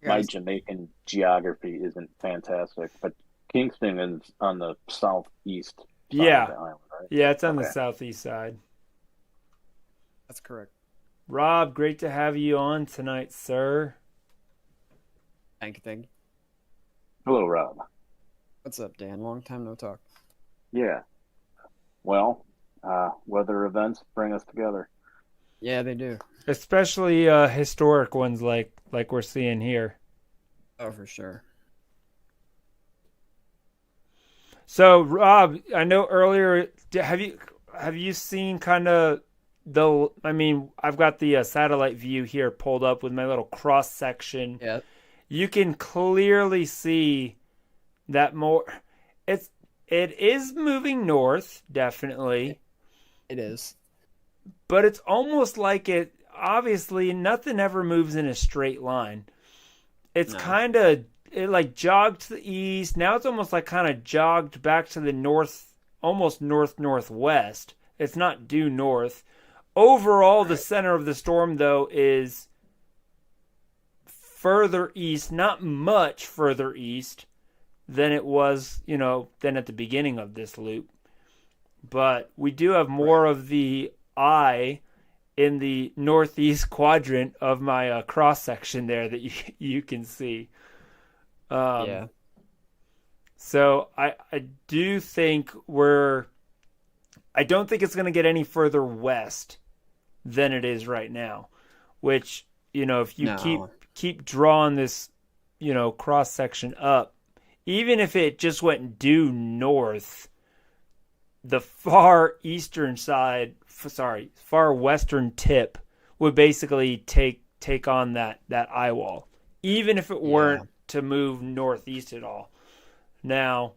Guys, Jamaican geography isn't fantastic, but Kingston is on the southeast side of Yeah, the island, right? yeah, it's on the Okay. southeast side. that's correct. Rob, great to have you on tonight, sir. Thank you, thank you. Hello, Rob. What's up, Dan? Long time no talk. Yeah. Well, weather events bring us together. Yeah, they do. Especially historic ones like we're seeing here. Oh, for sure. So, Rob, I know earlier, have you seen kind of the? I mean, I've got the satellite view here pulled up with my little cross section. Yeah, You can clearly see that more. It's it is moving north, definitely, it is. but it's almost like it. Obviously, nothing ever moves in a straight line. It's No. kind of it like jogged to the east. Now it's almost like kind of jogged back to the north, almost north northwest. It's not due north. Overall, the Right. center of the storm though is further east, not much further east than it was, than at the beginning of this loop. But we do have Right. more of the eye in the northeast quadrant of my cross section there that you can see. Um, Yeah. so I do think I don't think it's going to get any further west than it is right now. Which if you keep No. keep drawing this cross section up, even if it just went due north, the far eastern side, sorry, far western tip would basically take on that eye wall, even if it Yeah. weren't to move northeast at all. Now,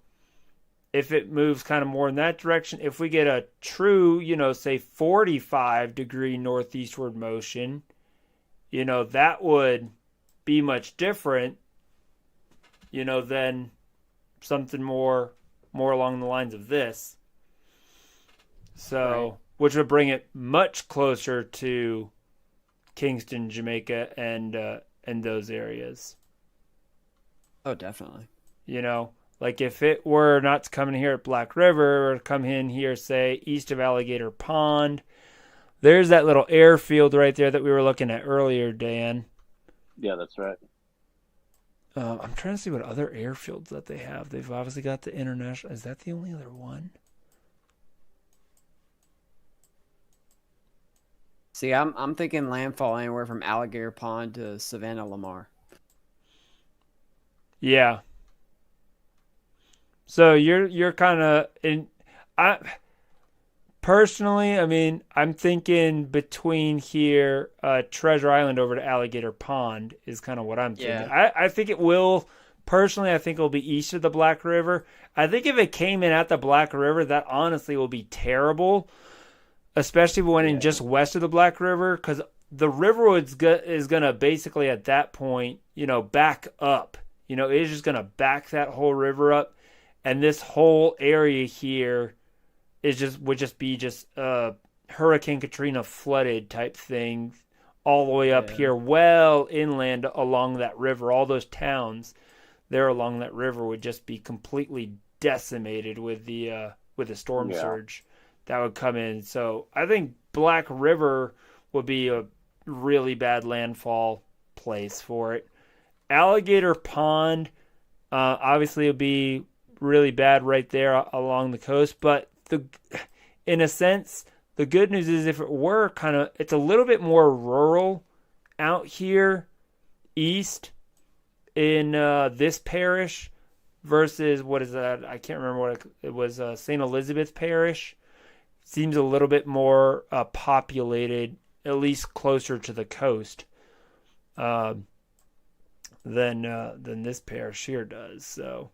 if it moves kind of more in that direction, if we get a true, say 45-degree northeastward motion, that would be much different. than something more along the lines of this. So, Right. which would bring it much closer to Kingston, Jamaica, and those areas. Oh, definitely. Like if it were not to come in here at Black River or come in here, say, east of Alligator Pond, there's that little airfield right there that we were looking at earlier, Dan. Yeah, that's right. I'm trying to see what other airfields that they have. They've obviously got the international. Is that the only other one? See, I'm thinking landfall anywhere from Alligator Pond to Savannah Lamar. Yeah. So you're kind of in. I personally, I mean, I'm thinking between here, Treasure Island over to Alligator Pond is kind of what I'm thinking. Yeah. I think it will. Personally, I think it'll be east of the Black River. I think if it came in at the Black River, that honestly will be terrible, especially when in just west of the Black River, because the Riverwoods is going to basically at that point, back up. It's just going to back that whole river up. And this whole area here would just be Hurricane Katrina flooded type thing all the way up here, well inland along that river. All those towns there along that river would just be completely decimated with the storm surge that would come in. So I think Black River would be a really bad landfall place for it. Alligator Pond, obviously, would be really bad right there along the coast. But in a sense, the good news is if it were it's a little bit more rural out here east in this parish versus what is that? I can't remember what it was. St. Elizabeth Parish seems a little bit more populated, at least closer to the coast. Than this parish here does. So,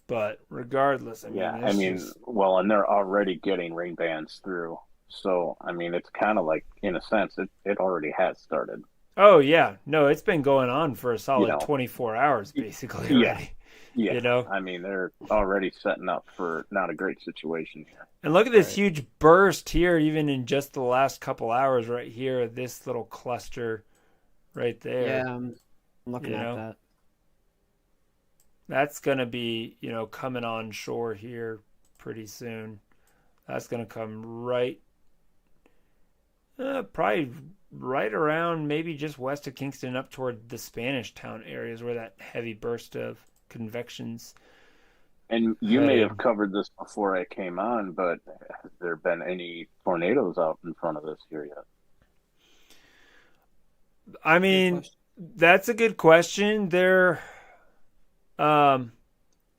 but regardless, and they're already getting rain bands through. So, I mean, it's kind of like, in a sense, it already has started. Oh yeah, no, it's been going on for a solid 24 hours, basically. Already. Yeah. I mean, they're already setting up for not a great situation here. And look at this huge burst here, even in just the last couple hours, right here. This little cluster. Right there. Yeah, I'm looking at that. That's going to be, coming on shore here pretty soon. That's going to come probably right around maybe just west of Kingston up toward the Spanish Town areas where that heavy burst of convections. And you may have covered this before I came on, but has there been any tornadoes out in front of this here yet? I mean, that's a good question. There,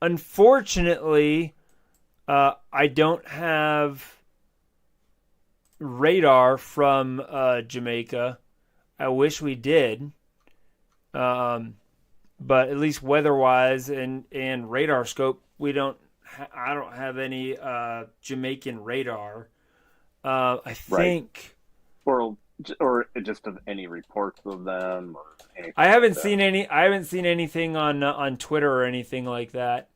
unfortunately, I don't have radar from Jamaica. I wish we did, but at least weather-wise and radar scope, we don't. I don't have any Jamaican radar. I think, or just of any reports of them or anything. I haven't seen any. I haven't seen anything on Twitter or anything like that.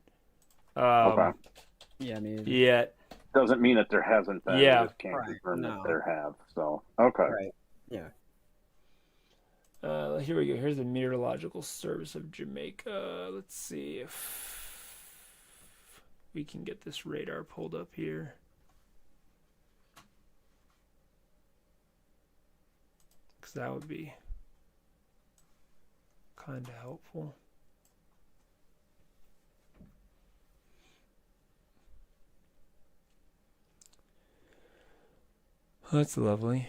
Okay. Yeah, yet. Doesn't mean that there hasn't been. Yeah. I just can't confirm that there have. So okay. Right. Yeah. Here we go. Here's the Meteorological Service of Jamaica. Let's see if we can get this radar pulled up here. Because that would be kind of helpful. That's lovely.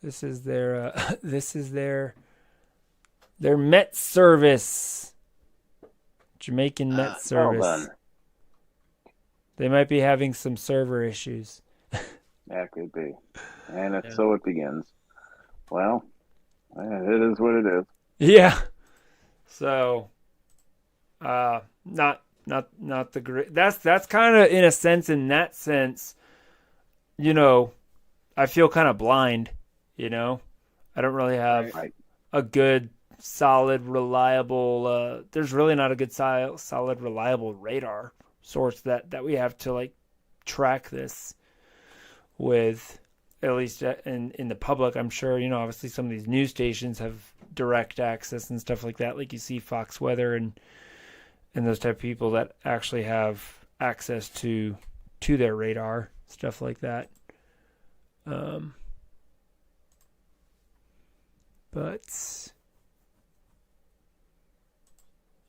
This is their Met Service. Jamaican Met Service. Well done. They might be having some server issues. That could be. And so it begins. Well, it is what it is. Yeah. So, not the great. That's kind of in a sense. In that sense, I feel kind of blind. I don't really have Right. a good, solid, reliable. There's really not a good, solid, reliable radar source that we have to like track this with. At least in the public, I'm sure. Obviously some of these news stations have direct access and stuff like that. Like you see Fox Weather and those type of people that actually have access to their radar, stuff like that. But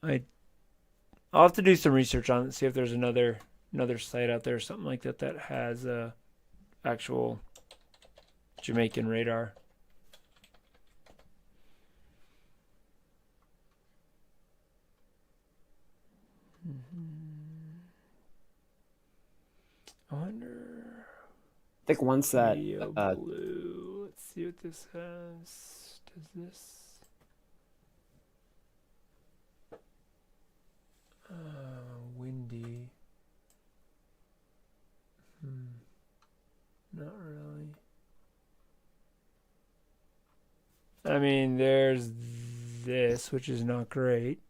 I'll have to do some research on it, see if there's another site out there or something like that has a actual Jamaican radar. I wonder. I think once that Video blue. Let's see what this has. Does this? Windy. Not really. I mean, there's this, which is not great.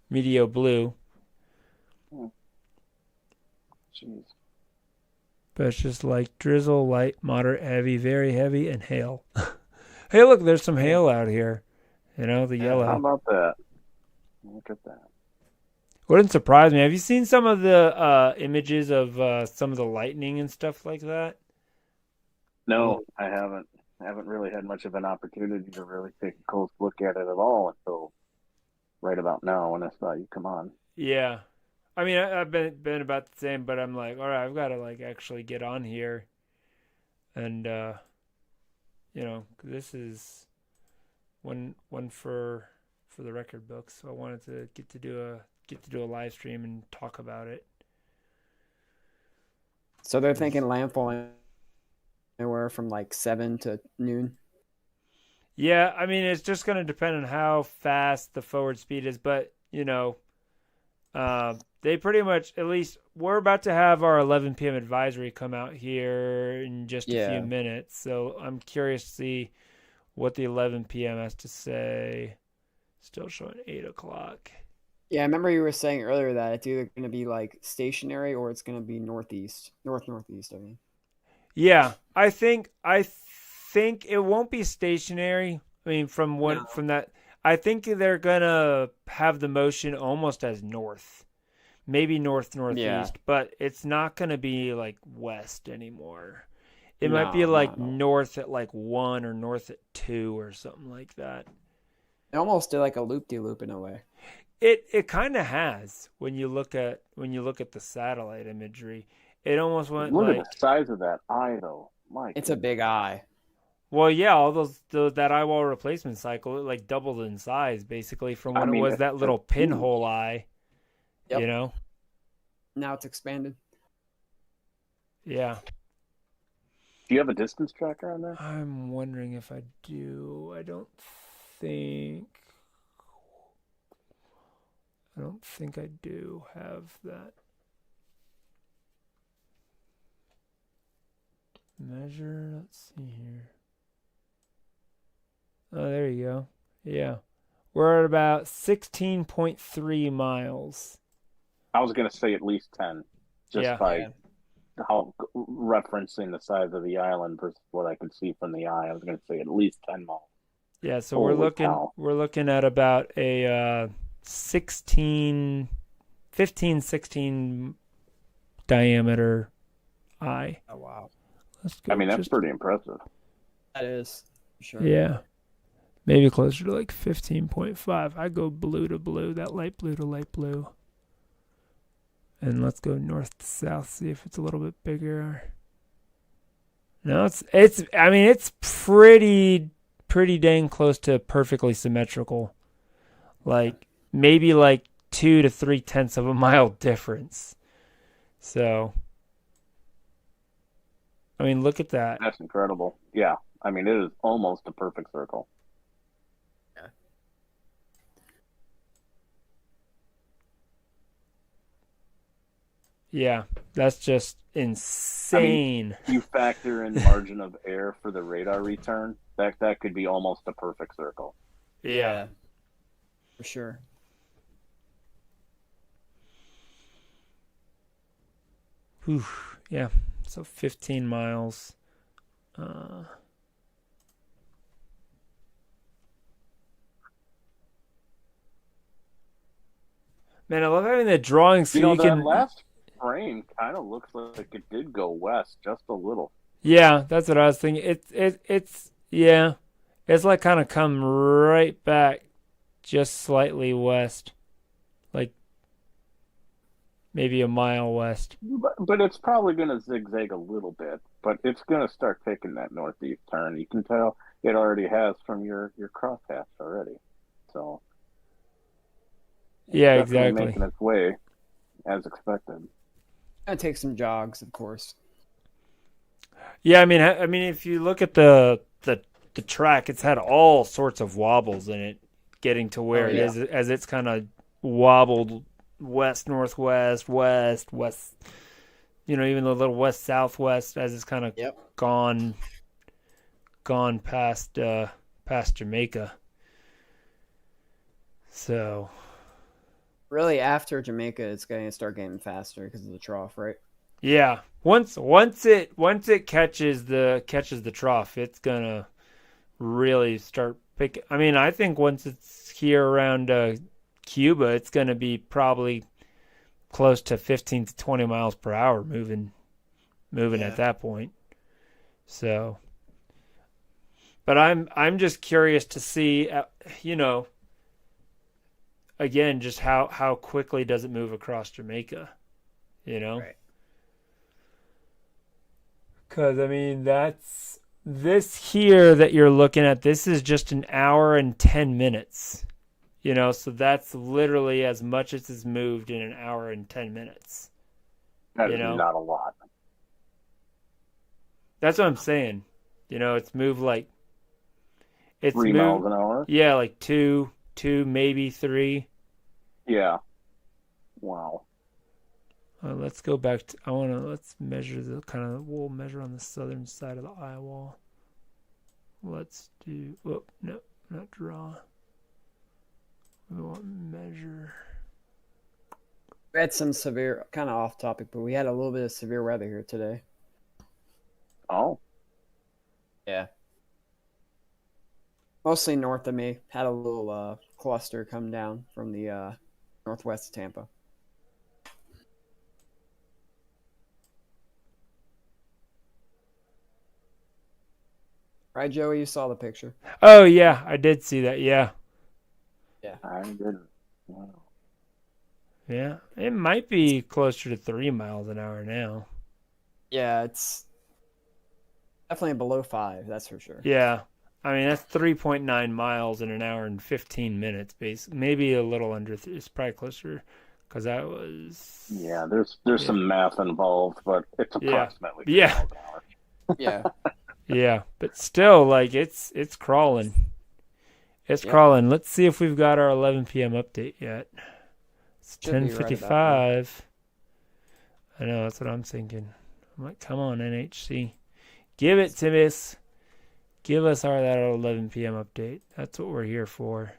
Medio blue. Jeez. But it's just like drizzle, light, moderate, heavy, very heavy, and hail. Hey, look, there's some hail out here. The yellow. How about that? Look at that. Wouldn't surprise me. Have you seen some of the images of some of the lightning and stuff like that? No, I haven't. I haven't really had much of an opportunity to really take a close look at it at all until right about now when I saw you come on. Yeah. I mean, I've been about the same, but I'm like, all right, I've got to like actually get on here, and this is one for the record book, so I wanted to get to do a live stream and talk about it. So they're thinking landfall anywhere from like 7 to noon. Yeah, I mean, it's just going to depend on how fast the forward speed is, but they pretty much, at least we're about to have our 11 p.m. advisory come out here in just a few minutes. So I'm curious to see what the 11 p.m. has to say. Still showing 8 o'clock. Yeah, I remember you were saying earlier that it's either going to be like stationary or it's going to be northeast. Northeast, I mean. Yeah, I think it won't be stationary. I mean, from that, I think they're gonna have the motion almost as north, maybe northeast, but it's not gonna be like west anymore. It might be like north at like 1 or north at 2 or something like that. It almost did like a loop-de-loop in a way. It kind of has when you look at the satellite imagery. It almost went Look like, at the size of that eye, though. My It's a big eye. well, yeah, all that eyewall replacement cycle, it like doubled in size basically from when it was that little pinhole eye. Yep. Now it's expanded. Yeah. Do you have a distance tracker on there? I'm wondering if I do. I don't think I do have that. Measure, let's see here. Oh, there you go. Yeah. We're at about 16.3 miles. I was going to say at least 10, just by how referencing the size of the island versus what I could see from the eye. I was going to say at least 10 miles. Yeah, so we're looking at about a 15, 16 diameter eye. Oh wow. I mean, that's pretty impressive. That is, for sure. Yeah. Maybe closer to like 15.5. I go blue to blue, that light blue to light blue. And let's go north to south, see if it's a little bit bigger. No, it's pretty dang close to perfectly symmetrical. Like maybe like 2 to 3/10 of a mile difference. So I mean, look at that. That's incredible. Yeah. I mean, it is almost a perfect circle. Yeah, that's just insane. You factor in margin of error for the radar return, that could be almost a perfect circle. Yeah. For sure. Whew. Yeah. So 15 miles. Man, I love having the drawing so you that can. last frame kind of looks like it did go west just a little. Yeah, that's what I was thinking. It's yeah, it's like kind of come right back, just slightly west, like maybe a mile west. But it's probably going to zigzag a little bit, but it's going to start taking that northeast turn. You can tell it already has from your crosshatch already. So Yeah, definitely exactly. making its way as expected. Gonna take some jogs, of course. Yeah, I mean, if you look at the track, it's had all sorts of wobbles in it, getting to where Oh, it yeah. is as it's kind of wobbled west northwest west. You know, even the little west southwest as it's kind of Yep. gone past past Jamaica. So Really, after Jamaica, it's gonna start getting faster because of the trough, right? yeah, once it catches the trough, it's gonna really start picking. I mean, I think once it's here around Cuba, it's gonna be probably close to 15 to 20 miles per hour moving Yeah. at that point. So, but I'm just curious to see, you know, again, just how quickly does it move across Jamaica, you know? Right. Because, I mean, that's this here that you're looking at, this is just an hour and 10 minutes, you know, so that's literally as much as it's moved in an hour and 10 minutes. That You is know? not a lot. That's what I'm saying. You know, it's moved like, it's 3 miles moved, an hour? yeah, like two, maybe three. Yeah. Wow. Let's go back to, let's measure we'll measure on the southern side of the eye wall. Let's do, oh, no, not draw. We want measure. We had some severe, kind of off topic, but we had a little bit of severe weather here today. Oh. Yeah. Mostly north of me. Had a little cluster come down from the northwest of Tampa. Right, Joey? You saw the picture. Oh, yeah, I did see that, yeah. I didn't. Wow. Yeah, it might be closer to 3 miles an hour now. Yeah, it's definitely below 5, that's for sure. Yeah, I mean, that's 3.9 miles in an hour and 15 minutes, basically. Maybe a little under, it's probably closer, because that was... Yeah, there's some math involved, but it's approximately 3 Yeah. miles an hour. Yeah. Yeah, but still, like, it's crawling. It's Yep. crawling. Let's see if we've got our 11 p.m. update yet. It's Should be right about 10:55. I know, that's what I'm thinking. I'm like, come on, NHC. Give it to us. Give us that 11 p.m. update. That's what we're here for.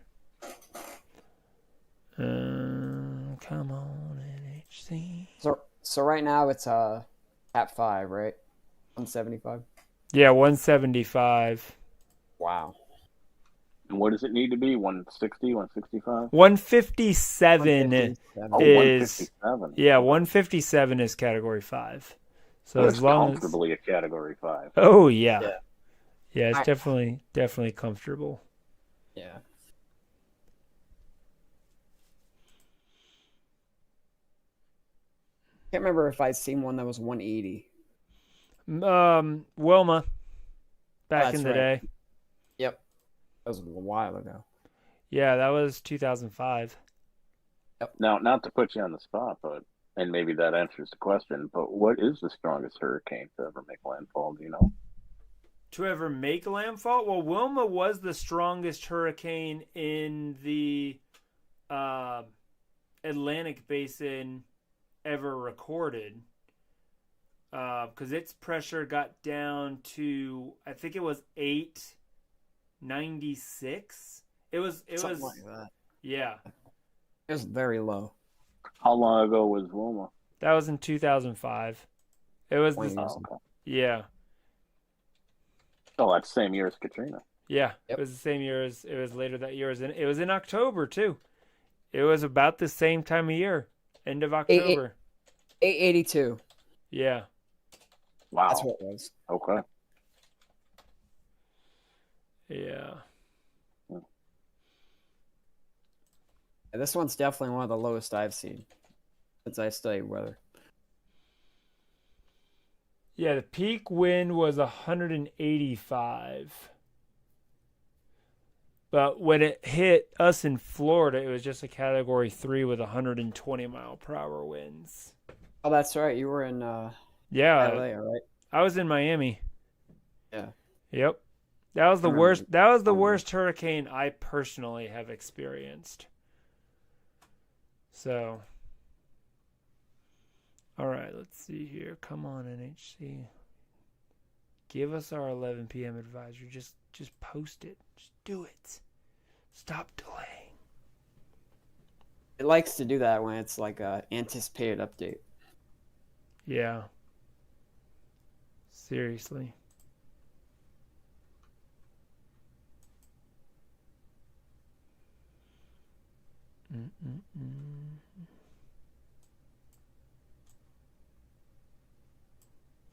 Come on, NHC. So right now it's at 5, right? 175. Yeah, 175. Wow. And what does it need to be? 160, 165? 157 Oh, is 157. yeah, 157 is category 5. So That's as long as comfortably a category 5. oh yeah, Yeah. yeah, it's I- definitely comfortable. Yeah. Can't remember if I'd seen one that was 180. Wilma, back That's in the right. day. Yep. That was a while ago. Yeah, that was 2005. Now, not to put you on the spot, but and maybe that answers the question, but what is the strongest hurricane to ever make landfall? Do you know? To ever make landfall? Well, Wilma was the strongest hurricane in the Atlantic Basin ever recorded. because its pressure got down to, I think it was 896. It was Something like that. yeah. It was very low. How long ago was Wilma? That was in 2005. It was Twenty the years. Okay. yeah. Oh, that's the same year as Katrina. Yeah, Yep. it was the same year as it was later that year. It was in October too. It was about the same time of year, end of October. 882. Yeah, Wow. That's what it was. Okay. yeah. And this one's definitely one of the lowest I've seen since I studied weather. Yeah, the peak wind was 185. But when it hit us in Florida, it was just a category 3 with 120-mile-per-hour winds. Oh, that's right. You were in Yeah, LA, right? I was in Miami. Yeah. Yep. That was the I remember worst. That was the telling me. worst hurricane I personally have experienced. So, all right, let's see here. Come on, NHC. Give us our 11 p.m. advisory. Just post it. Just do it. Stop delaying. It likes to do that when it's like a anticipated update. Yeah. Seriously.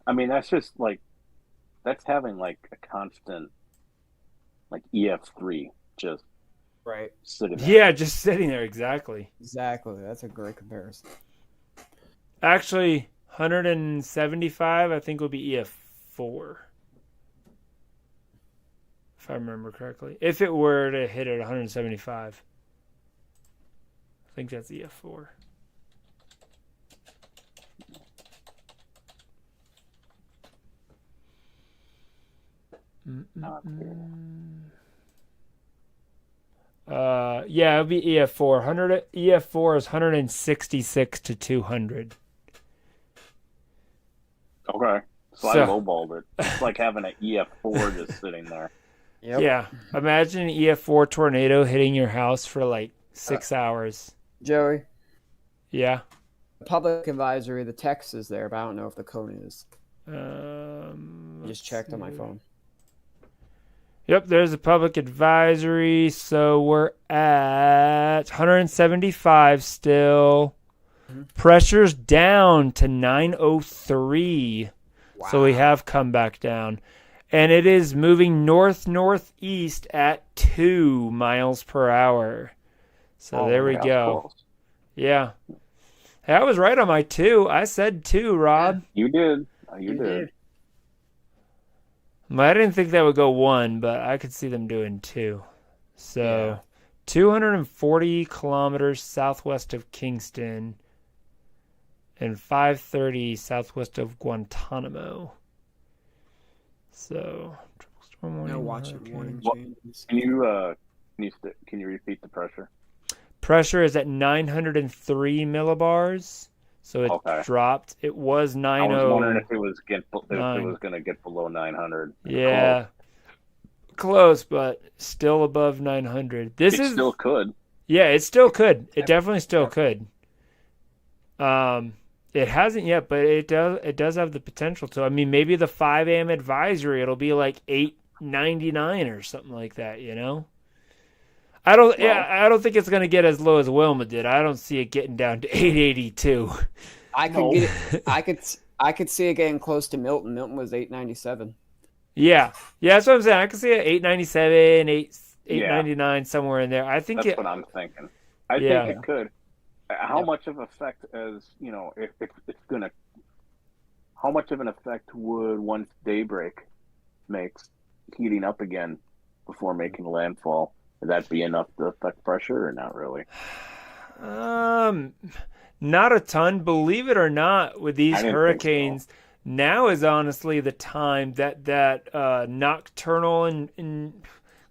I mean, that's just like that's having like a constant like EF3 just Right. sitting there. Yeah, just sitting there. Exactly. Exactly. That's a great comparison. Actually, 175, I think, will be EF4. If I remember correctly. If it were to hit at 175. I think that's EF4. Yeah, it would be EF4. EF4 is 166 to 200. Okay. So I So- lowballed it. It's like having an EF4 just sitting there. Yep. Yeah, imagine an EF4 tornado hitting your house for like 6 hours. Joey, Yeah. public advisory, the text is there, but I don't know if the code is. I Let's just checked on my see. phone. Yep, there's a public advisory. So we're at 175 still. Pressure's down to 903. So we have come back down. And it is moving north-northeast at 2 miles per hour. So there we yeah, go. close. Yeah. Hey, I was right on my 2. I said 2, Rob. You did. You did. I didn't think that would go 1, but I could see them doing 2. So, Yeah. 240 kilometers southwest of Kingston and 530 southwest of Guantanamo. So, tropical storm warning. No watching hurricane. warning What- changes. Can you repeat the pressure? Pressure is at 903 millibars. So it Okay. dropped. It was I 90. was wondering if it was Nine. going to get below 900. Yeah. Close, but still above 900. It still could. Yeah, it still could. It definitely still could. It hasn't yet, but it does have the potential to. I mean, maybe the 5 a.m. advisory, it'll be like 899 or something like that, you know? I don't think it's going to get as low as Wilma did. I don't see it getting down to 882. I could No. get it. I could see it getting close to Milton. Milton was 897. Yeah. Yeah, that's what I'm saying. I can see it 897, 899 somewhere in there. I think That's what I'm thinking. I Yeah. think it could. How Yeah. much of effect as if it's gonna? How much of an effect would once daybreak makes heating up again before making landfall? Would that be enough to affect pressure or not really? Not a ton, believe it or not, with these I didn't think hurricanes. Now is honestly the time that nocturnal and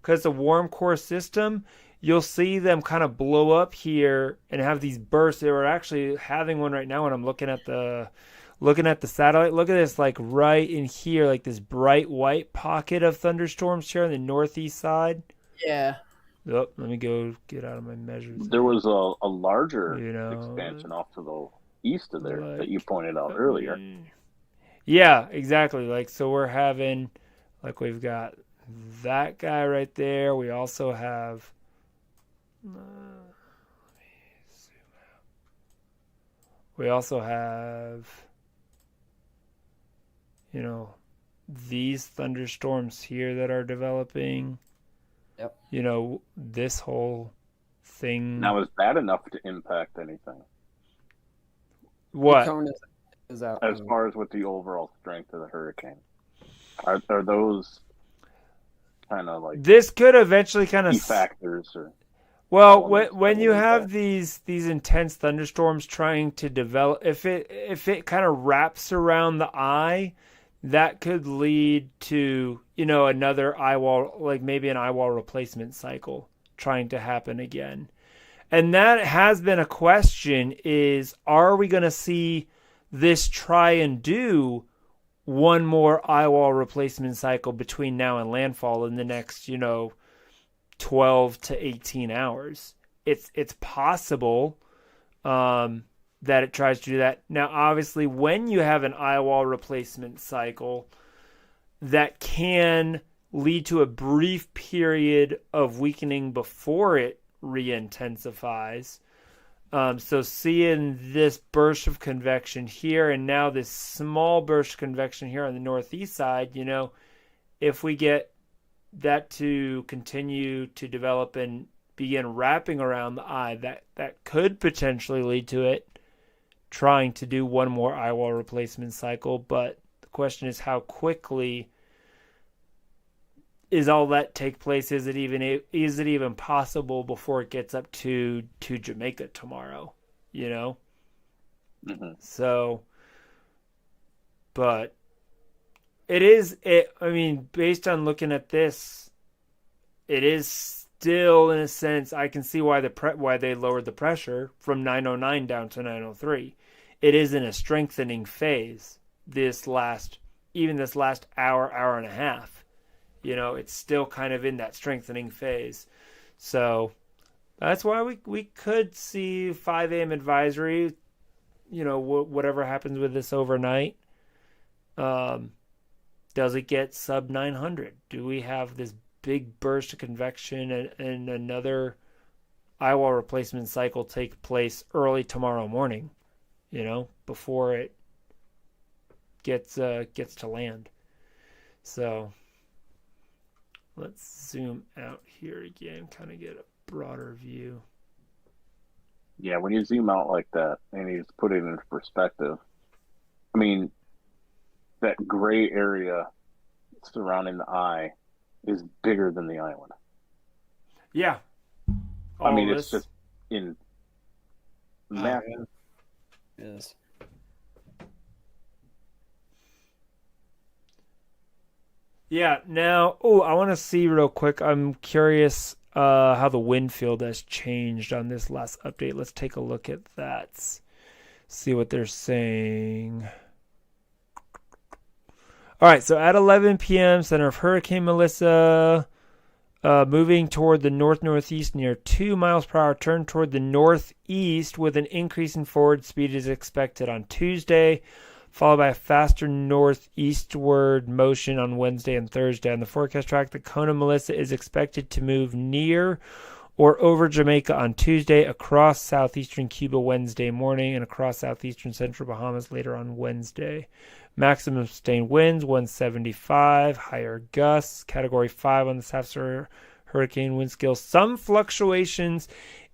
because the warm core system, you'll see them kind of blow up here and have these bursts. They were actually having one right now when I'm looking at the looking at the satellite, look at this, like right in here, like this bright white pocket of thunderstorms here on the northeast side. Yeah. Oh, let me go get out of my measures. There was a larger You know, expansion off to the east of there that you like, pointed out earlier. Yeah, exactly. Like, so we're having, like, we've got that guy right there. We also have, we also have, you know, these thunderstorms here that are developing. Yep. You know, this whole thing. Now, is that enough to impact anything What? The cone is out. as far as with the overall strength of the hurricane? Are those kind of like This could eventually kind key of factors? Or well, elements when that you would have impact? these intense thunderstorms trying to develop, if it kind of wraps around the eye, that could lead to, you know, another eye wall, like maybe an eye wall replacement cycle trying to happen again. And that has been a question: is are we going to see this try and do one more eye wall replacement cycle between now and landfall in the next, you know, 12 to 18 hours? It's possible that it tries to do that. Now, obviously, when you have an eye wall replacement cycle, that can lead to a brief period of weakening before it re-intensifies. So seeing this burst of convection here and now this small burst of convection here on the northeast side, you know, if we get that to continue to develop and begin wrapping around the eye, that could potentially lead to it trying to do one more eye wall replacement cycle. But the question is, how quickly is all that take place? Is it even possible before it gets up to Jamaica tomorrow? You know? Mm-hmm. So, but I mean, based on looking at this, it is still, in a sense, I can see why why they lowered the pressure from 909 down to 903. It is in a strengthening phase this last hour and a half. You know, it's still kind of in that strengthening phase. So that's why we could see 5 a.m. advisory, you know, whatever happens with this overnight. Does it get sub 900? Do we have this big burst of convection and another eye wall replacement cycle take place early tomorrow morning, you know, before it gets to land? So let's zoom out here again, kind of get a broader view. Yeah, when you zoom out like that and you put it into perspective, I mean, that gray area surrounding the eye is bigger than the island. Yeah. I mean, it's just in massive. It is. Yeah. Now, I want to see real quick. I'm curious how the wind field has changed on this last update. Let's take a look at that. See what they're saying. All right, so at 11 p.m., center of Hurricane Melissa, moving toward the north-northeast near 2 miles per hour, turn toward the northeast with an increase in forward speed is expected on Tuesday, followed by a faster northeastward motion on Wednesday and Thursday. On the forecast track, the cone of Melissa is expected to move near or over Jamaica on Tuesday, across southeastern Cuba Wednesday morning, and across southeastern central Bahamas later on Wednesday. Maximum sustained winds 175, higher gusts, category 5 on the Saffir hurricane wind scale. Some fluctuations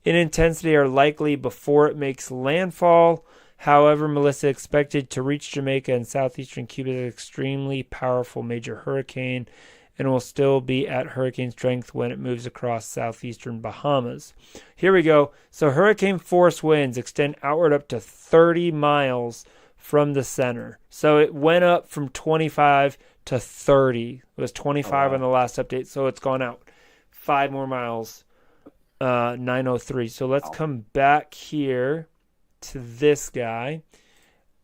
in intensity are likely before it makes landfall. However, Melissa expected to reach Jamaica and southeastern Cuba as an extremely powerful major hurricane and will still be at hurricane strength when it moves across southeastern Bahamas. Here we go. So hurricane force winds extend outward up to 30 miles from the center. So it went up from 25 to 30. It was 25 on the last update, so it's gone out 5 more miles, 903. So let's come back here to this guy.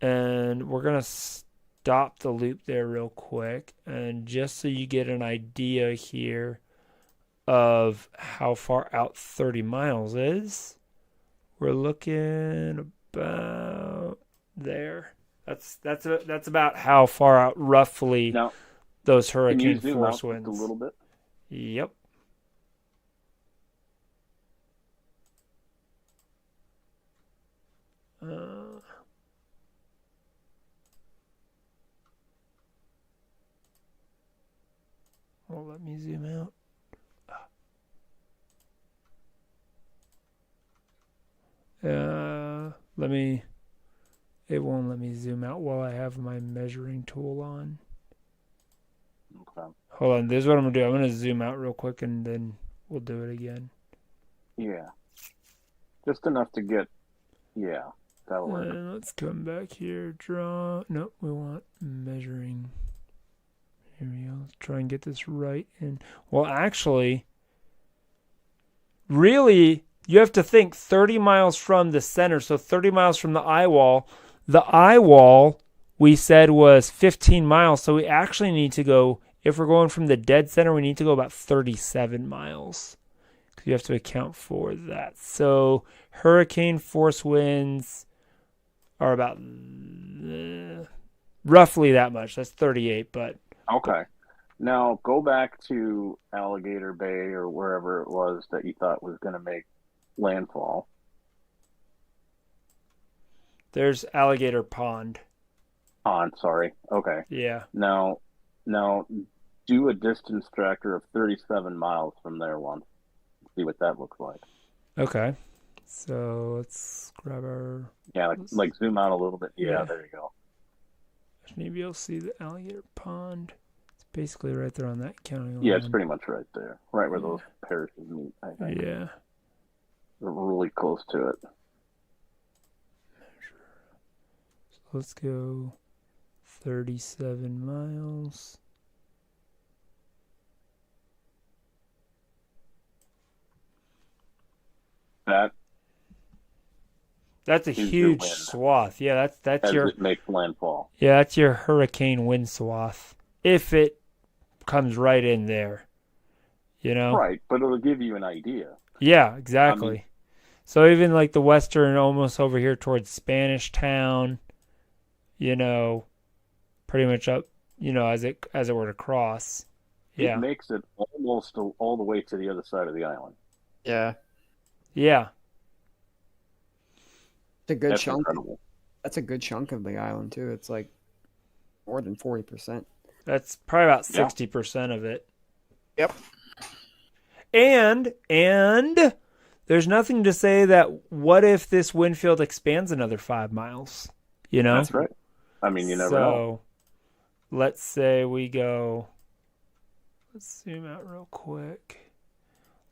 And we're going to stop the loop there real quick. And just so you get an idea here of how far out 30 miles is, we're looking about there. That's about how far out roughly Now, those can you hurricane zoom force out just a winds. little bit? Yep. Well, let me zoom out. It won't let me zoom out while I have my measuring tool on. Okay. Hold on, this is what I'm gonna do. I'm gonna zoom out real quick and then we'll do it again. Yeah. Just enough to get, yeah, that'll work. And let's come back here. Draw. Nope, we want measuring. Here we go. Let's try and get this right. And well, actually, really, you have to think 30 miles from the center. So 30 miles from the eye wall. The eye wall, we said, was 15 miles. So we actually need to go, if we're going from the dead center, we need to go about 37 miles. Because you have to account for that. So hurricane force winds are about roughly that much. That's 38, but Okay. Now go back to Alligator Bay or wherever it was that you thought was going to make landfall. there's Alligator Pond. Sorry. Okay. Yeah. Now do a distance tracker of 37 miles from there once. See what that looks like. Okay. So let's grab our. Yeah, like zoom out a little bit. Yeah, Yeah. there you go. Maybe you'll see the Alligator Pond. It's basically right there on that county line. Yeah, it's pretty much right there. Right where those parishes meet, I think. Yeah. We're really close to it. So let's go 37 miles. That's a is your huge wind. swath. Yeah, that's As your it makes landfall. that's your hurricane wind swath. If it comes right in there. You know? Right, but it'll give you an idea. Yeah, exactly. So even like the western, almost over here towards Spanish Town, pretty much up, as it were to cross. Yeah. It makes it almost all the way to the other side of the island. Yeah, Yeah. it's a good That's chunk. incredible. That's a good chunk of the island too. It's like more than 40%. That's probably about Yeah. 60% of it. Yep. And there's nothing to say that what if this wind field expands another 5 miles? That's right. I mean, you never know. So let's say we go, let's zoom out real quick.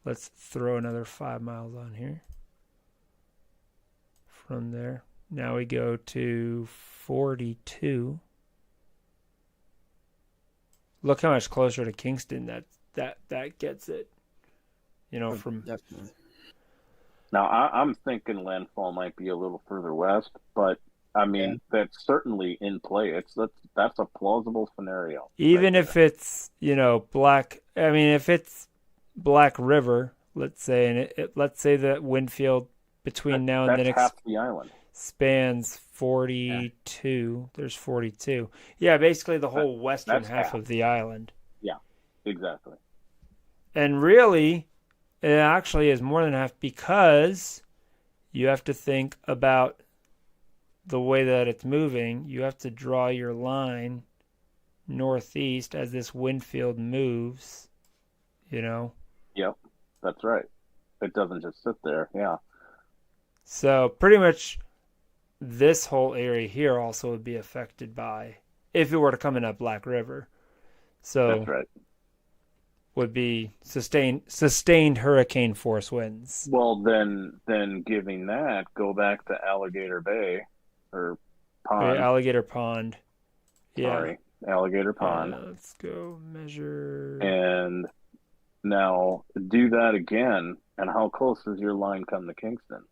Let's throw another 5 miles on here. From there. Now we go to 42. Look how much closer to Kingston that gets it. From Definitely. Now, I'm thinking landfall might be a little further west, but I mean, that's certainly in play. That's a plausible scenario. even right if it's, if it's Black River, let's say, and let's say that wind field between now and that's then half the island. spans 42. There's 42. Yeah, basically the whole western that's half half. of the island. Yeah, exactly. And really, it actually is more than half because you have to think about the way that it's moving. You have to draw your line northeast as this wind field moves, Yep, that's right. It doesn't just sit there. Yeah, So pretty much this whole area here also would be affected by, if it were to come in at Black River. So that's right. would be sustained hurricane force winds. Well, then giving that, go back to Alligator Bay or Pond. Alligator Pond. Yeah. Sorry, Alligator Pond. Let's go measure. And now do that again. And how close does your line come to Kingston?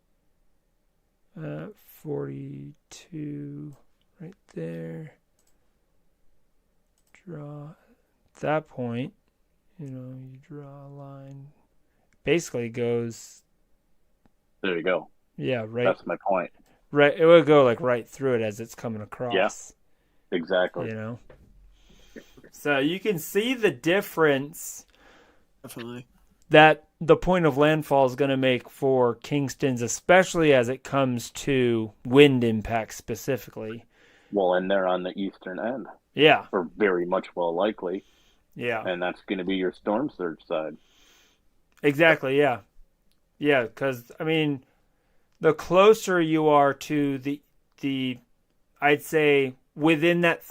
42. right there. Draw at that point, you draw a line. Basically goes, There you go. yeah, right. That's my point. Right, it would go like right through it as it's coming across. Yeah. Exactly. So you can see the difference Definitely. that the point of landfall is going to make for Kingston's, especially as it comes to wind impact specifically. Well, and they're on the eastern end. Yeah. Or very much well likely. Yeah. And that's going to be your storm surge side. Exactly, yeah. Yeah, because, I mean, the closer you are to the I'd say within that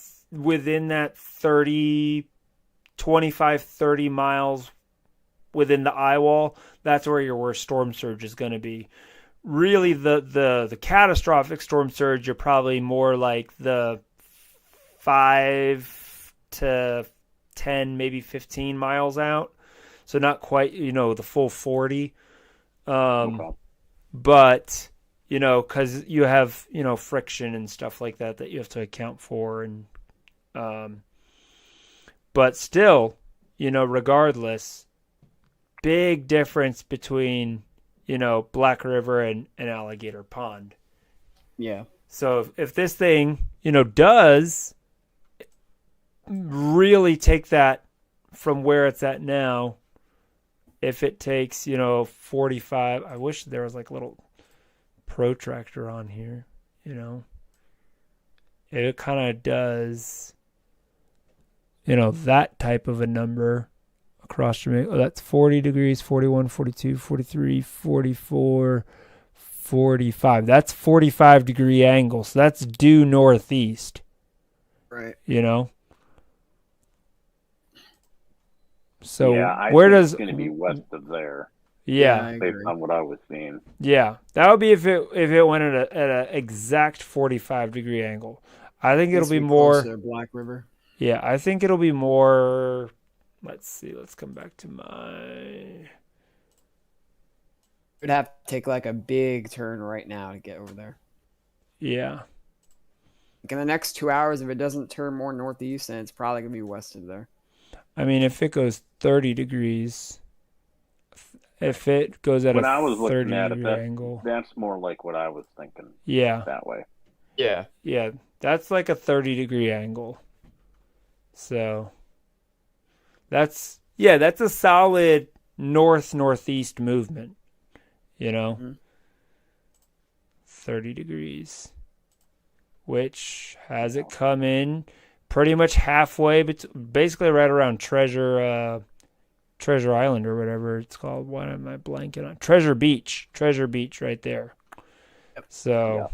25, 30 miles within the eye wall, that's where your worst storm surge is going to be. Really, the catastrophic storm surge, you're probably more like the 5 to 10, maybe 15 miles out. So not quite, the full 40. Okay. But, because you have, friction and stuff like that you have to account for. And, but still, regardless, big difference between, Black River and Alligator Pond. Yeah. So if this thing, does really take that from where it's at now, if it takes, 45, I wish there was like a little protractor on here, it kind of does, that type of a number across Jamaica. Oh, that's 40 degrees, 41, 42, 43, 44, 45. That's 45-degree angle. So that's due northeast. Right. So yeah, I where think does it's going to be west of there? Yeah, based on what I was seeing. Yeah, that would be if it went at an exact 45-degree angle. I think it'll be more Black River. Yeah, I think it'll be more. Let's see. Let's come back to my. It'd have to take like a big turn right now to get over there. Yeah. Like in the next 2 hours, if it doesn't turn more northeast, then it's probably gonna be west of there. I mean, if it goes 30 degrees, if it goes at When a I was looking at it, 30-degree angle, that's more like what I was thinking. Yeah. That way. Yeah. Yeah, that's like a 30-degree angle. So that's a solid northeast movement, 30 degrees, which has it come in pretty much halfway, basically right around Treasure Island or whatever it's called. What am I blanking on? Treasure Beach right there. Yep. So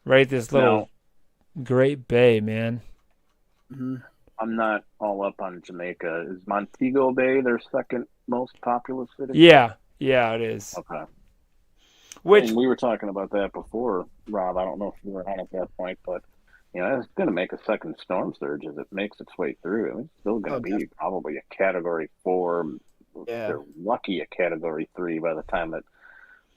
right, this little Great Bay, man. Mm-hmm. I'm not all up on Jamaica. Is Montego Bay their second most populous city? Yeah, it is. Okay. Which and we were talking about that before, Rob. I don't know if you were on at that point, but it's going to make a second storm surge as it makes its way through. I mean, it's still going to be probably a Category 4. Yeah. They're lucky a Category 3 by the time it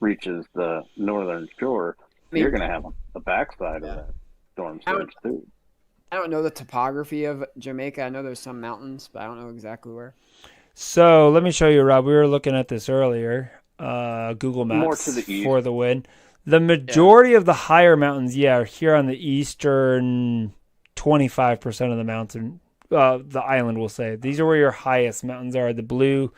reaches the northern shore. You're going to have a backside of that storm surge too. I don't know the topography of Jamaica. I know there's some mountains, but I don't know exactly where. So let me show you, Rob. We were looking at this earlier. Google Maps More to the east. For the win. The majority of the higher mountains, are here on the eastern 25% of the mountain, the island, we'll say. These are where your highest mountains are. The blue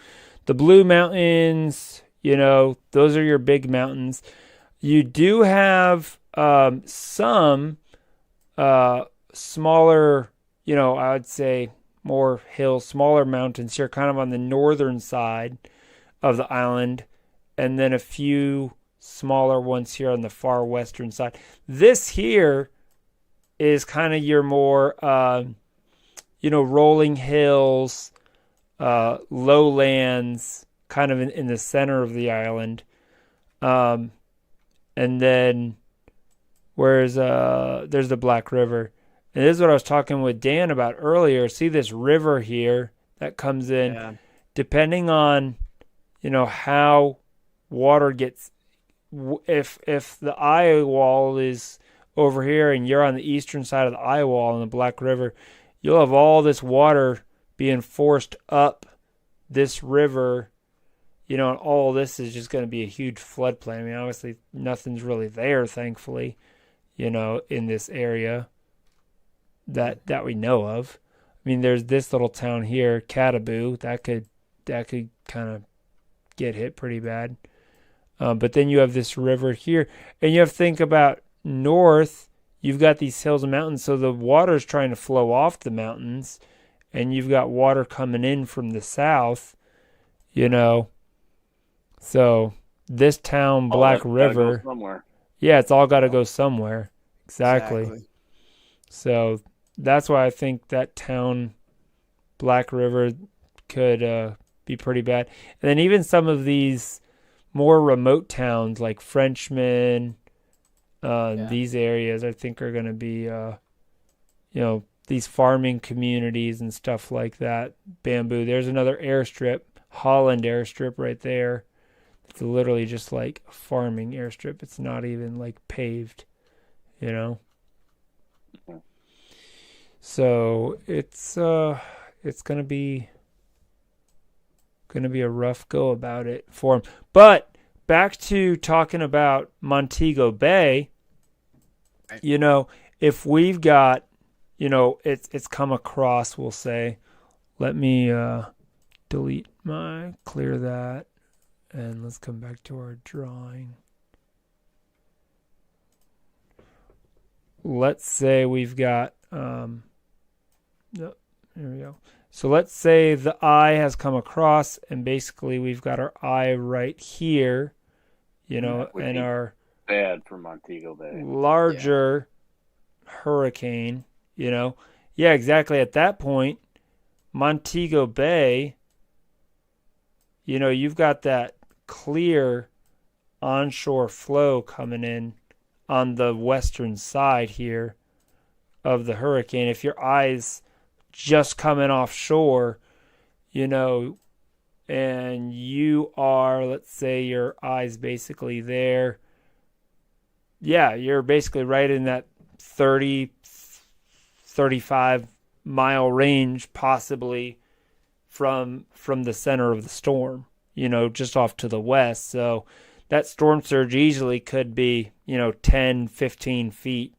mountains, those are your big mountains. You do have some smaller, I would say more hills, smaller mountains here, kind of on the northern side of the island, and then a few smaller ones here on the far western side. This here is kind of your more, rolling hills, lowlands, kind of in the center of the island. And then there's the Black River. And this is what I was talking with Dan about earlier. See this river here that comes in, depending on, how water gets. If the eye wall is over here and you're on the eastern side of the eye wall in the Black River, you'll have all this water being forced up this river, and all this is just going to be a huge floodplain. I mean, obviously nothing's really there, thankfully, in this area that we know of. I mean, there's this little town here, Cataboo, that could kind of get hit pretty bad. But then you have this river here, and you have to think about north. You've got these hills and mountains, so the water's trying to flow off the mountains, and you've got water coming in from the south, So this town, Black River, go somewhere. Yeah, it's all got to go somewhere. Exactly. So that's why I think that town, Black River, could be pretty bad. And then even some of these more remote towns like Frenchman, these areas, I think are going to be, these farming communities and stuff like that. Bamboo. There's another airstrip, Holland airstrip right there. It's literally just like a farming airstrip. It's not even like paved, So it's gonna be a rough go about it for him. But back to talking about Montego Bay, if we've got, it's come across, we'll say, let me clear that, and let's come back to our drawing. Let's say we've got, here we go. So let's say the eye has come across, and basically we've got our eye right here, and our bad for Montego Bay. Larger hurricane, Yeah, exactly. At that point, Montego Bay, you've got that clear onshore flow coming in on the western side here of the hurricane. If your eye's just coming offshore, and you are, let's say your eye's basically there. Yeah, you're basically right in that 30, 35 mile range, possibly from the center of the storm, just off to the west. So that storm surge easily could be, 10, 15 feet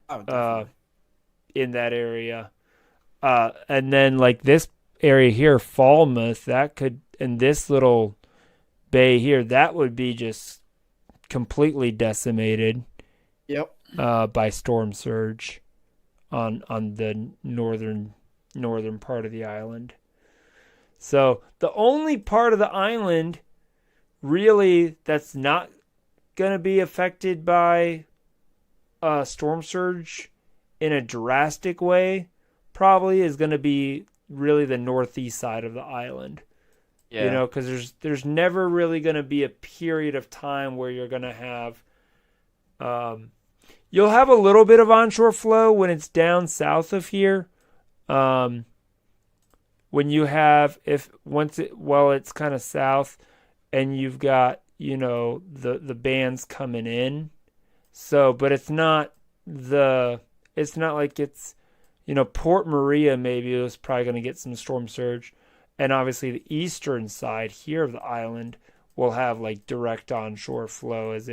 in that area. And then like this area here, Falmouth, that could, and this little bay here, that would be just completely decimated. Yep. By storm surge on the northern part of the island. So the only part of the island really that's not going to be affected by storm surge in a drastic way probably is going to be really the northeast side of the island. Yeah. Because there's never really going to be a period of time where you're going to have you'll have a little bit of onshore flow when it's down south of here. When you have, it's kind of south and you've got, the bands coming in. So, but it's not like it's, Port Maria maybe is probably going to get some storm surge. And obviously the eastern side here of the island will have like direct onshore flow as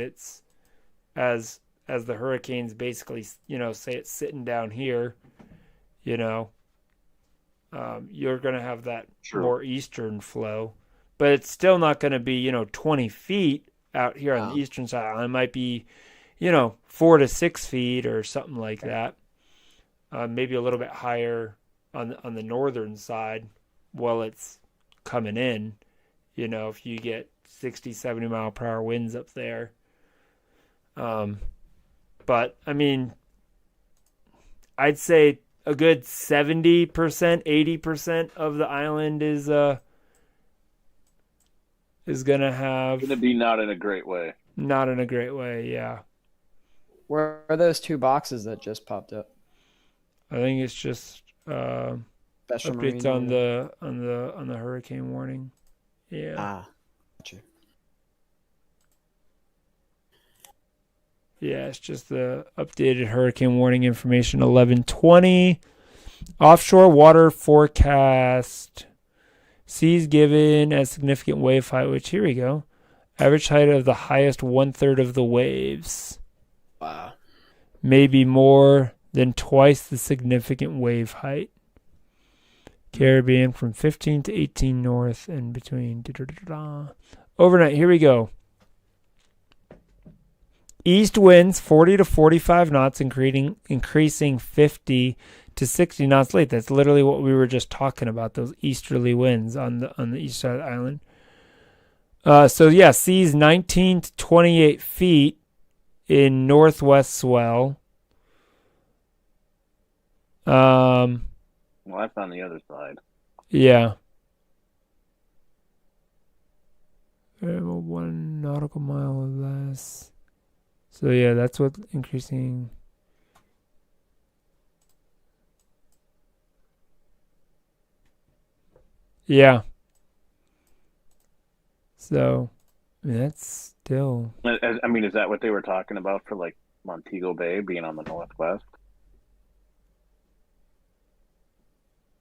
the hurricane's basically, say it's sitting down here, you're going to have that more eastern flow, but it's still not going to be, 20 feet out here on the eastern side. It might be, 4 to 6 feet or something like that. Maybe a little bit higher on the northern side while it's coming in, if you get 60, 70 mile per hour winds up there. But I mean, I'd say a good 70%, 80% of the island is gonna have. Gonna be not in a great way. Not in a great way, yeah. Where are those two boxes that just popped up? I think it's just updates on the hurricane warning. Yeah. Gotcha. Yeah, it's just the updated hurricane warning information 11:20. Offshore water forecast. Seas given as significant wave height, which here we go. Average height of the highest 1/3 of the waves. Wow. Maybe more than twice the significant wave height. Caribbean from 15 to 18 north and between. Overnight, here we go. East winds 40 to 45 knots, increasing 50 to 60 knots late. That's literally what we were just talking about, those easterly winds on the east side of the island. So yeah, seas 19 to 28 feet in northwest swell. Well, that's on the other side. Yeah. 1 nautical mile or less. So yeah, that's what increasing. Yeah. So that's still. I mean, is that what they were talking about for like Montego Bay being on the northwest?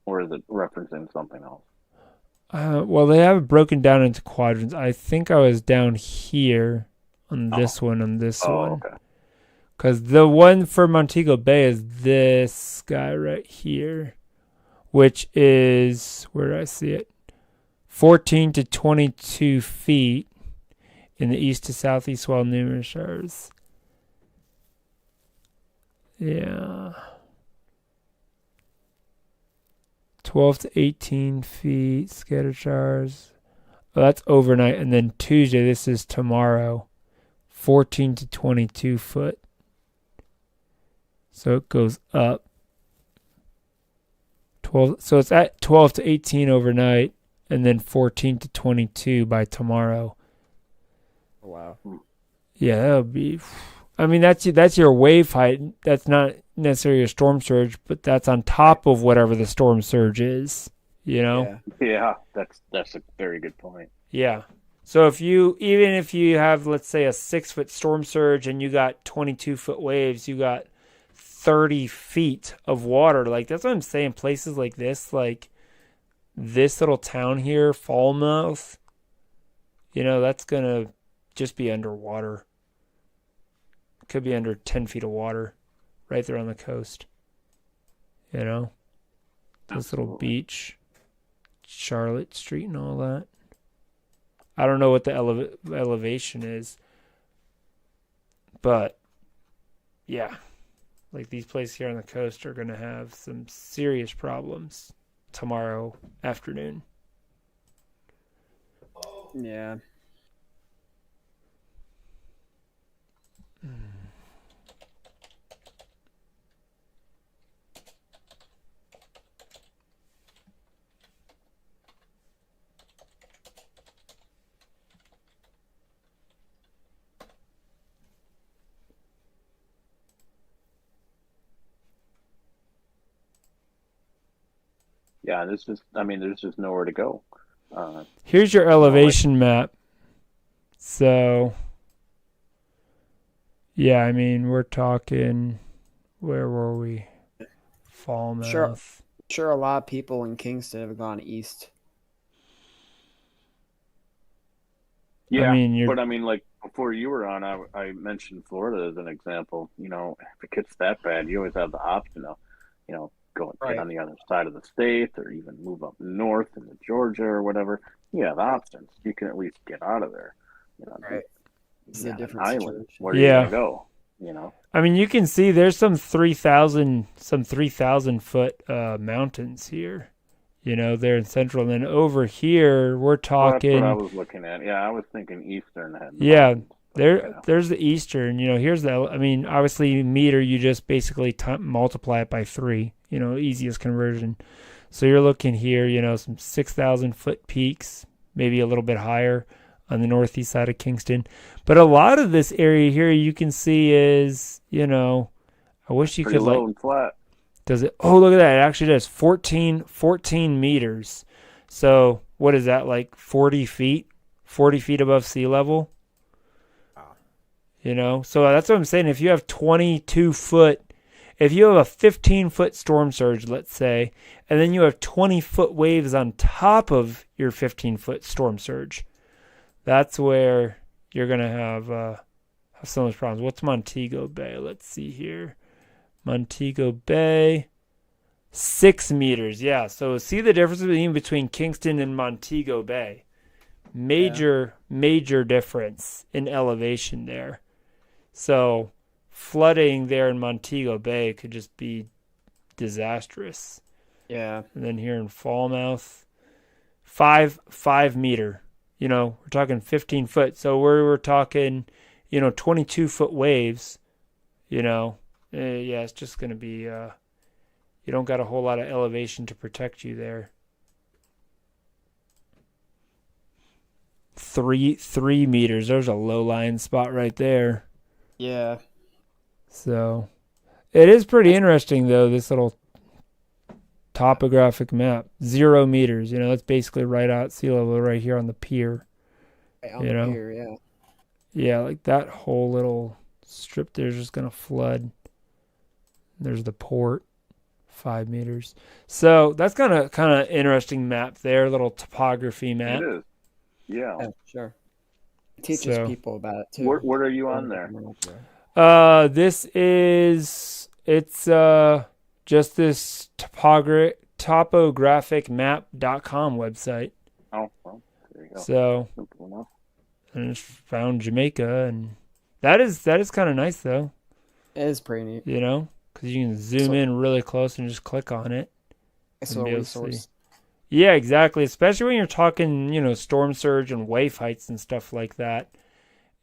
Or is it referencing something else? Well, they have it broken down into quadrants. I think I was down here on this one, on this one. Okay. Because the one for Montego Bay is this guy right here, which is, where do I see it? 14 to 22 feet in the east to southeast swell, numerous showers. Yeah. 12 to 18 feet, scattered showers. Oh, that's overnight. And then Tuesday, this is tomorrow, 14 to 22 foot. So it goes up. 12. So it's at 12 to 18 overnight, and then 14 to 22 by tomorrow. Wow. Yeah, that would be. I mean, that's your wave height. That's not necessarily a storm surge, but that's on top of whatever the storm surge is. You know. Yeah, that's a very good point. Yeah. So even if you have, let's say, a 6-foot storm surge and you got 22-foot waves, you got 30 feet of water. Like, that's what I'm saying. Places like this little town here, Falmouth, that's gonna just be underwater. Could be under 10 feet of water right there on the coast. This little beach, Charlotte Street and all that. I don't know what the elevation is, but yeah, like these places here on the coast are going to have some serious problems tomorrow afternoon. Yeah. Yeah, there's just nowhere to go. Here's your elevation map. So, yeah, I mean, we're talking, where were we? Falmouth. Sure, a lot of people in Kingston have gone east. Yeah, I mean, but like before you were on, I mentioned Florida as an example. If it gets that bad, you always have the option of, go and get on the other side of the state, or even move up north into Georgia or whatever. You have options. You can at least get out of there. Right. It's a different island. situation. Where are you gonna go? I mean, you can see there's some 3,000 foot mountains here. They're in central, and then over here we're talking. That's what I was looking at. Yeah, I was thinking eastern. Yeah, there's the eastern. Here's obviously meter. You just basically multiply it by 3. Easiest conversion. So you're looking here. Some 6,000 foot peaks, maybe a little bit higher on the northeast side of Kingston. But a lot of this area here you can see is, I wish you could low and flat. Does it? Oh, look at that. It actually does 14 meters. So what is that, like 40 feet? 40 feet above sea level? Wow. So that's what I'm saying. If you have 22 foot, if you have a 15-foot storm surge, let's say, and then you have 20-foot waves on top of your 15-foot storm surge, that's where you're going to have so much problems. What's Montego Bay? Let's see here. Montego Bay, 6 meters. Yeah, so see the difference between Kingston and Montego Bay. Major difference in elevation there. So flooding there in Montego Bay could just be disastrous. Yeah. And then here in Falmouth, 5 meter. We're talking 15 foot. So we're talking, 22 foot waves. It's just going to be. You don't got a whole lot of elevation to protect you there. 3 meters. There's a low lying spot right there. Yeah. So it is pretty interesting though, this little topographic map. 0 meters, that's basically right out sea level right here on the pier. Right on the pier, yeah. Yeah, like that whole little strip there's just gonna flood. There's the port, 5 meters. So that's kind of interesting map there, little topography map. It is. Yeah. Sure. It teaches people about it too. What are you on there? It's just this topographic.map.com website. Oh, well, there you go. So, simple enough. And just found Jamaica, and that is kind of nice though. It is pretty neat. Because you can zoom in really close and just click on it. It's a resource. Yeah, exactly. Especially when you're talking, storm surge and wave heights and stuff like that.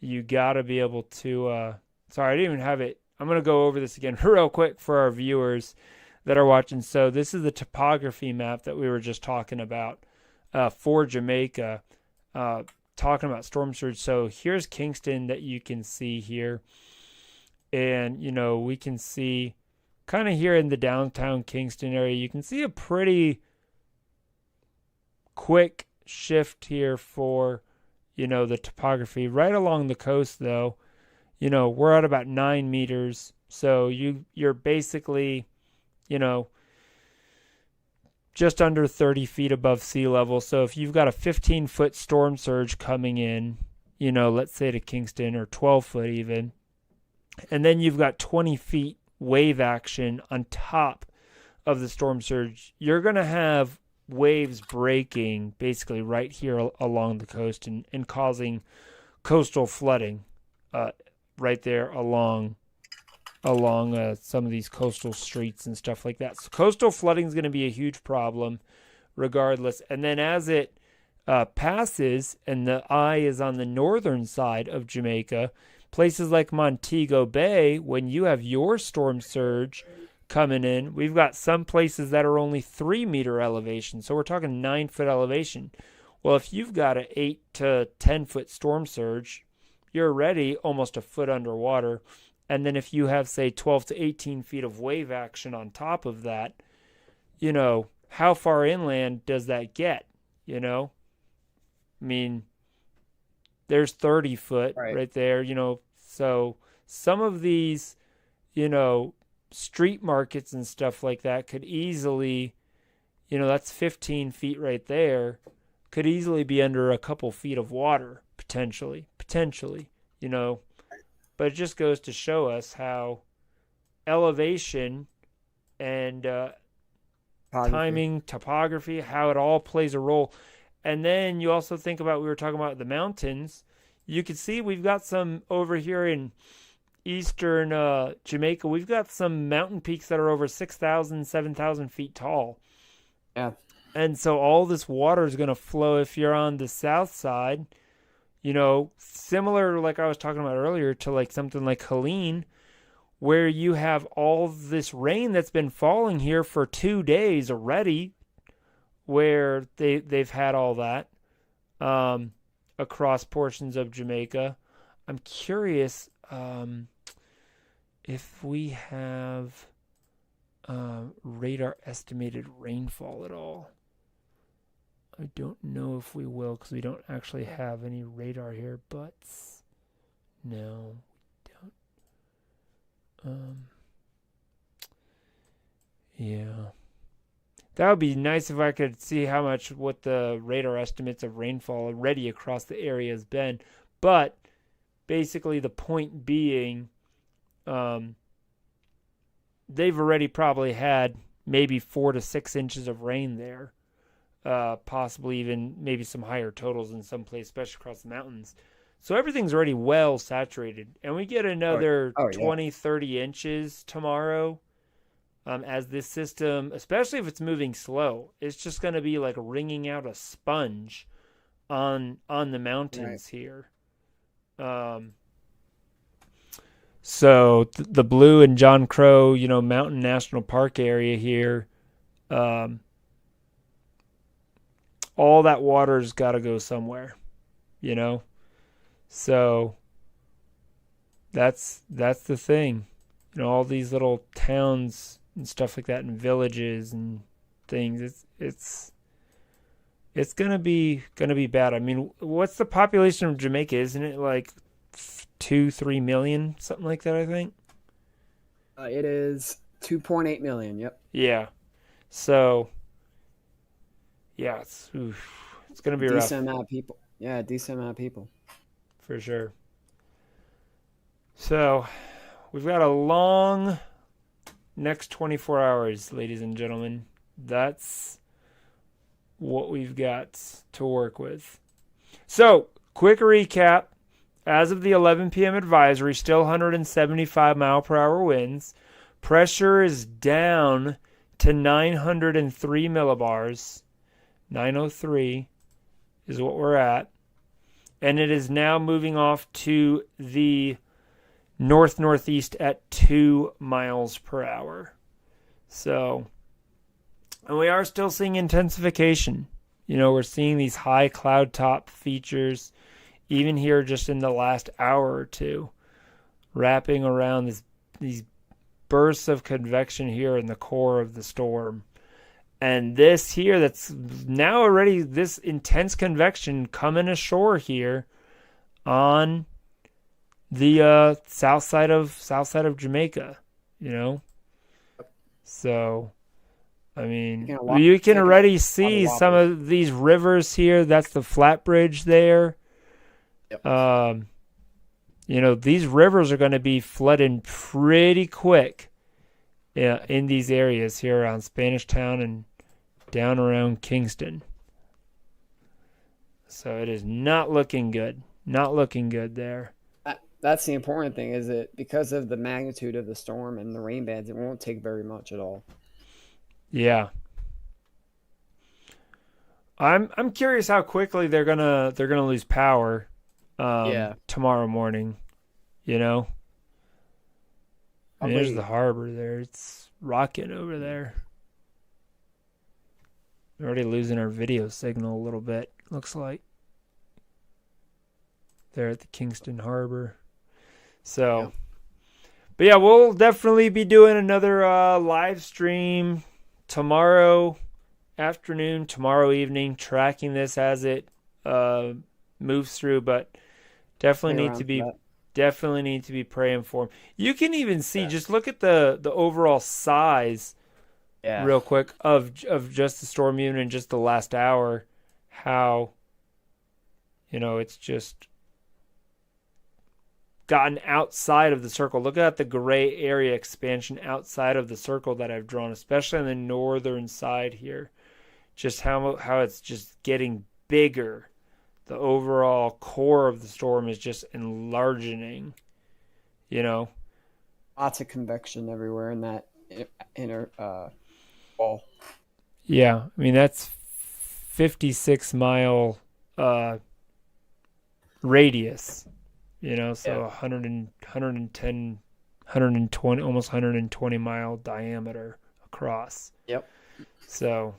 You got to be able to. Sorry, I didn't even have it. I'm going to go over this again real quick for our viewers that are watching. So this is the topography map that we were just talking about for Jamaica, talking about storm surge. So here's Kingston that you can see here. And, we can see kind of here in the downtown Kingston area, you can see a pretty quick shift here for, the topography. Right along the coast, though, we're at about 9 meters. So you're basically, just under 30 feet above sea level. So if you've got a 15-foot storm surge coming in, let's say to Kingston, or 12 foot even, and then you've got 20 feet wave action on top of the storm surge, you're going to have waves breaking basically right here along the coast and causing coastal flooding right there along some of these coastal streets and stuff like that. So coastal flooding is going to be a huge problem regardless. And then as it passes and the eye is on the northern side of Jamaica, places like Montego Bay, when you have your storm surge coming in, we've got some places that are only 3 meter elevation. So we're talking 9 foot elevation. Well, if you've got an 8 to 10 foot storm surge, you're already almost a foot underwater. And then if you have, say, 12 to 18 feet of wave action on top of that, how far inland does that get? I mean, there's 30 foot right there, So some of these, street markets and stuff like that could easily, that's 15 feet right there, could easily be under a couple feet of water, potentially, But it just goes to show us how elevation and timing, topography, how it all plays a role. And then you also think about, we were talking about the mountains. You can see we've got some over here in eastern Jamaica. We've got some mountain peaks that are over 6,000, 7,000 feet tall. Yeah. And so all this water is going to flow if you're on the south side, similar, like I was talking about earlier, to like something like Helene, where you have all this rain that's been falling here for 2 days already, where they've had all that across portions of Jamaica. I'm curious if we have radar estimated rainfall at all. I don't know if we will because we don't actually have any radar here, but no, Um, yeah. That would be nice if I could see what the radar estimates of rainfall already across the area has been. But basically, the point being, they've already probably had maybe 4 to 6 inches of rain there, possibly even maybe some higher totals in some places, especially across the mountains. So everything's already well saturated. And we get another Oh, yeah. 20, 30 inches tomorrow. As this system, especially if it's moving slow, it's just going to be like wringing out a sponge on the mountains here. So the Blue and John Crow, Mountain National Park area here, all that water's got to go somewhere, So that's the thing. All these little towns and stuff like that, and villages and things. It's gonna be bad. I mean, what's the population of Jamaica? Isn't it like 2-3 million, something like that? I think. It is 2.8 million. Yep. Yeah. So. Yeah, it's gonna be rough. Decent amount of people. Yeah, decent amount of people. For sure. So, we've got a long next 24 hours, ladies and gentlemen. That's what we've got to work with. So, quick recap. As of the 11 p.m. advisory, still 175 mile per hour winds. Pressure is down to 903 millibars. 903 is what we're at. And it is now moving off to the north-northeast at 2 miles per hour. So, and we are still seeing intensification. We're seeing these high cloud top features, even here just in the last hour or two, wrapping around these bursts of convection here in the core of the storm. And this here, that's now already this intense convection coming ashore here on the south side of Jamaica, So, I mean, you can already see some of these rivers here. That's the Flat Bridge there. Yep. These rivers are going to be flooding pretty quick in these areas here around Spanish Town and down around Kingston. So it is not looking good. Not looking good there. That's the important thing, is that because of the magnitude of the storm and the rain bands, it won't take very much at all. Yeah. I'm curious how quickly they're gonna lose power tomorrow morning. I mean, there's the harbor there. It's rocking over there. We're already losing our video signal a little bit, looks like. There at the Kingston Harbor. So, But yeah, we'll definitely be doing another live stream tomorrow afternoon, tomorrow evening, tracking this as it moves through. But definitely need to be praying for him. You can even see, just look at the overall size, real quick, of just the storm even in just the last hour. How, it's just gotten outside of the circle. Look at the gray area expansion outside of the circle that I've drawn, especially on the northern side here. Just how it's just getting bigger. The overall core of the storm is just enlarging, Lots of convection everywhere in that inner wall. Yeah, I mean, that's 56-mile radius, so 110, 120, almost 120-mile diameter across. Yep. So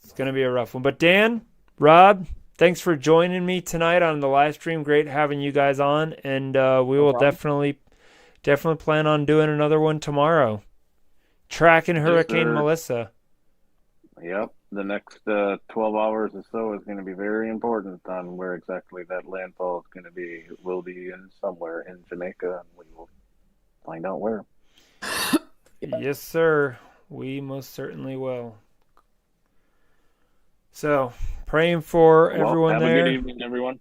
it's going to be a rough one. But Dan, Rob, thanks for joining me tonight on the live stream. Great having you guys on, and we will definitely plan on doing another one tomorrow. Tracking Hurricane Melissa. Yep. The next 12 hours or so is going to be very important on where exactly that landfall is going to be. It will be in somewhere in Jamaica, and we will find out where. Yes, sir. We most certainly will. So, praying for everyone have there. a good evening, everyone.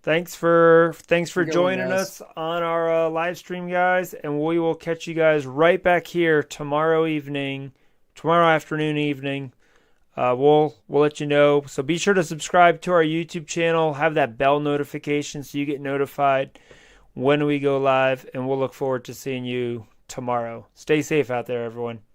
Thanks for Good one, joining guys. us on our live stream, guys, and we will catch you guys right back here tomorrow afternoon, evening. We'll let you know. So be sure to subscribe to our YouTube channel. Have that bell notification so you get notified when we go live, and we'll look forward to seeing you tomorrow. Stay safe out there, everyone.